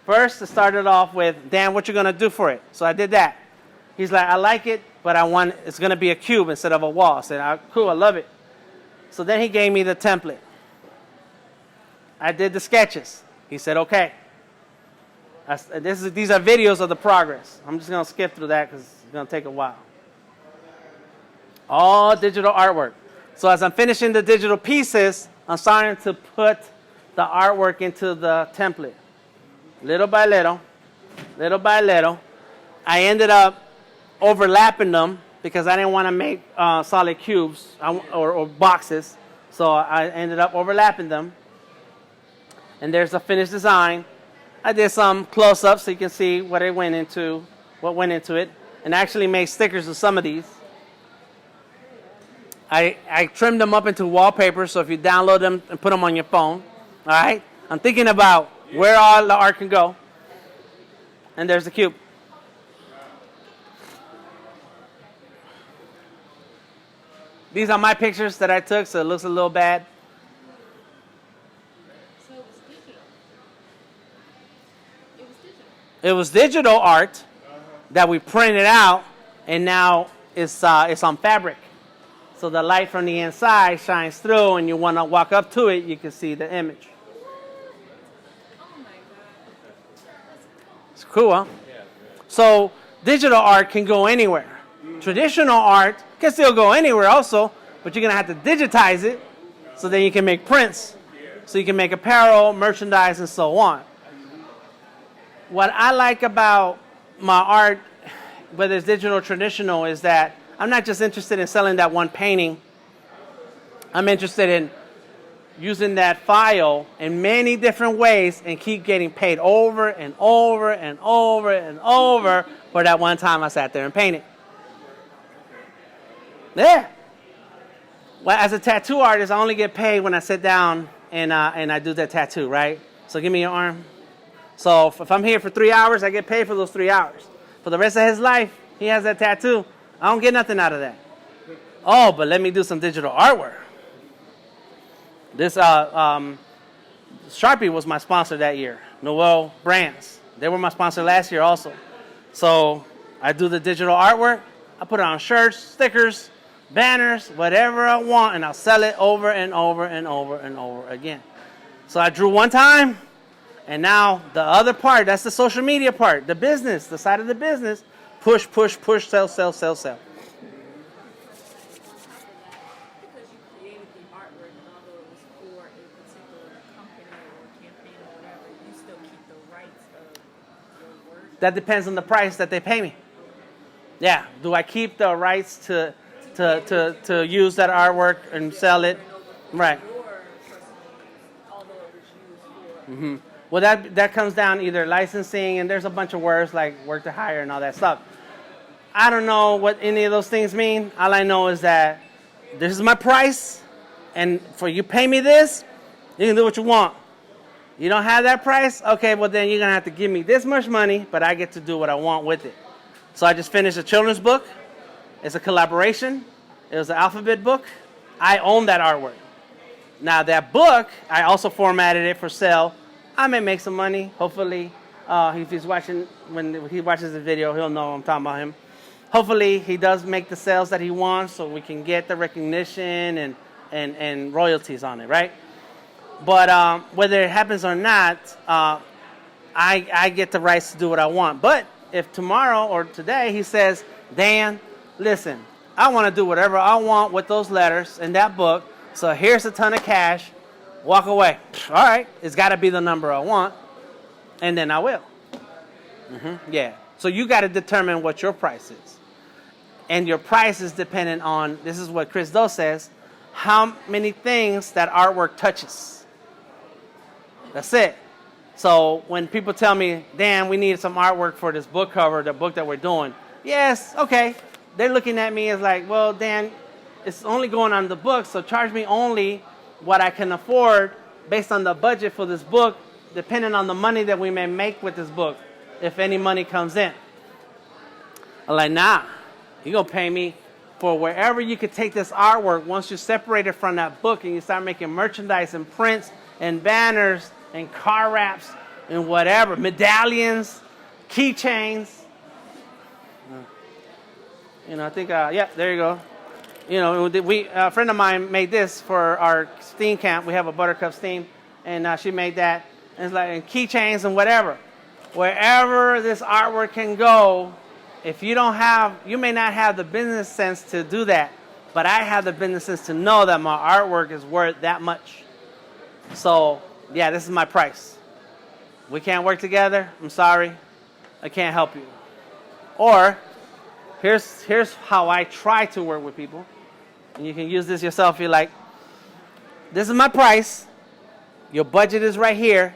First, it started off with, Dan, what you going to do for it? So I did that. He's like, I like it, but it's going to be a cube instead of a wall. I said, cool, I love it. So then he gave me the template. I did the sketches. He said, okay. These are videos of the progress. I'm just going to skip through that because it's going to take a while. All digital artwork. So as I'm finishing the digital pieces, I'm starting to put the artwork into the template. Little by little, little by little. I ended up overlapping them because I didn't want to make solid cubes or boxes. So I ended up overlapping them. And there's a finished design. I did some close-ups so you can see what went into it. And I actually made stickers of some of these. I trimmed them up into wallpaper, so if you download them and put them on your phone, all right? I'm thinking about where all the art can go. And there's the cube. These are my pictures that I took, so it looks a little bad. So it was digital. It was digital. It was digital art that we printed out, and now it's on fabric. So the light from the inside shines through, and you want to walk up to it, you can see the image. Oh my God. It's cool, huh? So digital art can go anywhere. Traditional art can still go anywhere also, but you're going to have to digitize it so then you can make prints. So you can make apparel, merchandise, and so on. What I like about my art, whether it's digital or traditional, is that I'm not just interested in selling that one painting. I'm interested in using that file in many different ways and keep getting paid over and over and over and over for that one time I sat there and painted. Yeah. Well, as a tattoo artist, I only get paid when I sit down and I do that tattoo, right? So give me your arm. So if I'm here for 3 hours, I get paid for those 3 hours. For the rest of his life, he has that tattoo. I don't get nothing out of that. Oh, but let me do some digital artwork. This Sharpie was my sponsor that year. Noel Brands. They were my sponsor last year also. So I do the digital artwork. I put it on shirts, stickers, banners, whatever I want, and I'll sell it over and over and over and over again. So I drew one time, and now the other part, that's the social media part, the business, the side of the business, push, push, push, sell, sell, sell, sell. Because you created the artwork, and although it was for a particular company or campaign or whatever, you still keep the rights of your work. That depends on the price that they pay me. Yeah, do I keep the rights to use that artwork and sell it? Right. Although it was used for. Well, that comes down either licensing, and there's a bunch of words like work to hire and all that stuff. I don't know what any of those things mean. All I know is that this is my price, and for you pay me this, you can do what you want. You don't have that price? Okay, well then you're going to have to give me this much money, but I get to do what I want with it. So I just finished a children's book. It's a collaboration. It was an alphabet book. I own that artwork. Now that book, I also formatted it for sale. I may make some money, hopefully. If he's watching, when he watches the video, he'll know I'm talking about him. Hopefully he does make the sales that he wants so we can get the recognition and royalties on it, right? But whether it happens or not, I get the rights to do what I want. But if tomorrow or today he says, Dan, listen, I want to do whatever I want with those letters in that book, so here's a ton of cash, walk away. All right, it's got to be the number I want, and then I will. Yeah. So you got to determine what your price is. And your price is dependent on, this is what Chris Doe says, how many things that artwork touches. That's it. So when people tell me, Dan, we need some artwork for this book cover, the book that we're doing. Yes, okay. They're looking at me as like, well, Dan, it's only going on the book, so charge me only what I can afford based on the budget for this book, depending on the money that we may make with this book, if any money comes in. I'm like, nah, you're going to pay me for wherever you could take this artwork once you separate it from that book and you start making merchandise and prints and banners and car wraps and whatever, medallions, keychains. You know, I think, yeah, there you go. You know, a friend of mine made this for our steam camp. We have a Buttercup steam, and she made that. And it's like and keychains and whatever. Wherever this artwork can go, if you don't have, you may not have the business sense to do that, but I have the business sense to know that my artwork is worth that much. So, yeah, this is my price. We can't work together. I'm sorry. I can't help you. Or, here's how I try to work with people. And you can use this yourself if you like. This is my price. Your budget is right here.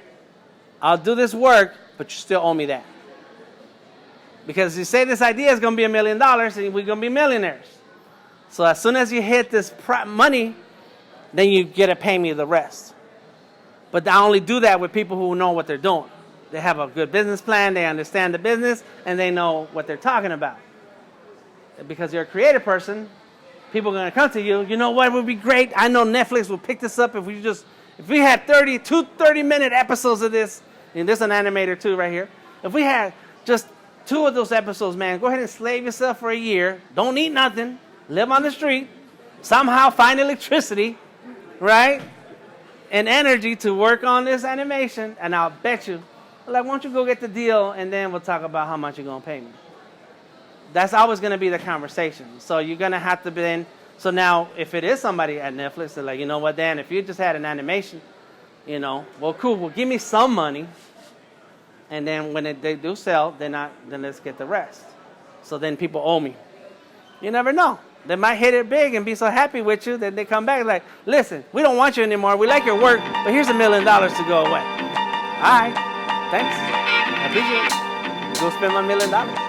I'll do this work, but you still owe me that. Because you say this idea is going to be $1 million, and we're going to be millionaires. So as soon as you hit this money, then you get to pay me the rest. But I only do that with people who know what they're doing. They have a good business plan, they understand the business, and they know what they're talking about. Because you're a creative person, people are going to come to you. You know what would be great? I know Netflix will pick this up if we had 30-minute episodes of this, and this is an animator too right here. If we had just 2 of those episodes, man, go ahead and slave yourself for a year. Don't eat nothing. Live on the street. Somehow find electricity, right? And energy to work on this animation. And I'll bet you, like, why don't you go get the deal, and then we'll talk about how much you're going to pay me. That's always going to be the conversation. So you're going to have to then, so now if it is somebody at Netflix, they're like, you know what, Dan, if you just had an animation, you know, well, cool, well, give me some money. And then when they do sell, then let's get the rest. So then people owe me. You never know. They might hit it big and be so happy with you that they come back like, listen, we don't want you anymore. We like your work, but here's $1 million to go away. All right. Thanks. I appreciate it. Go spend my $1 million.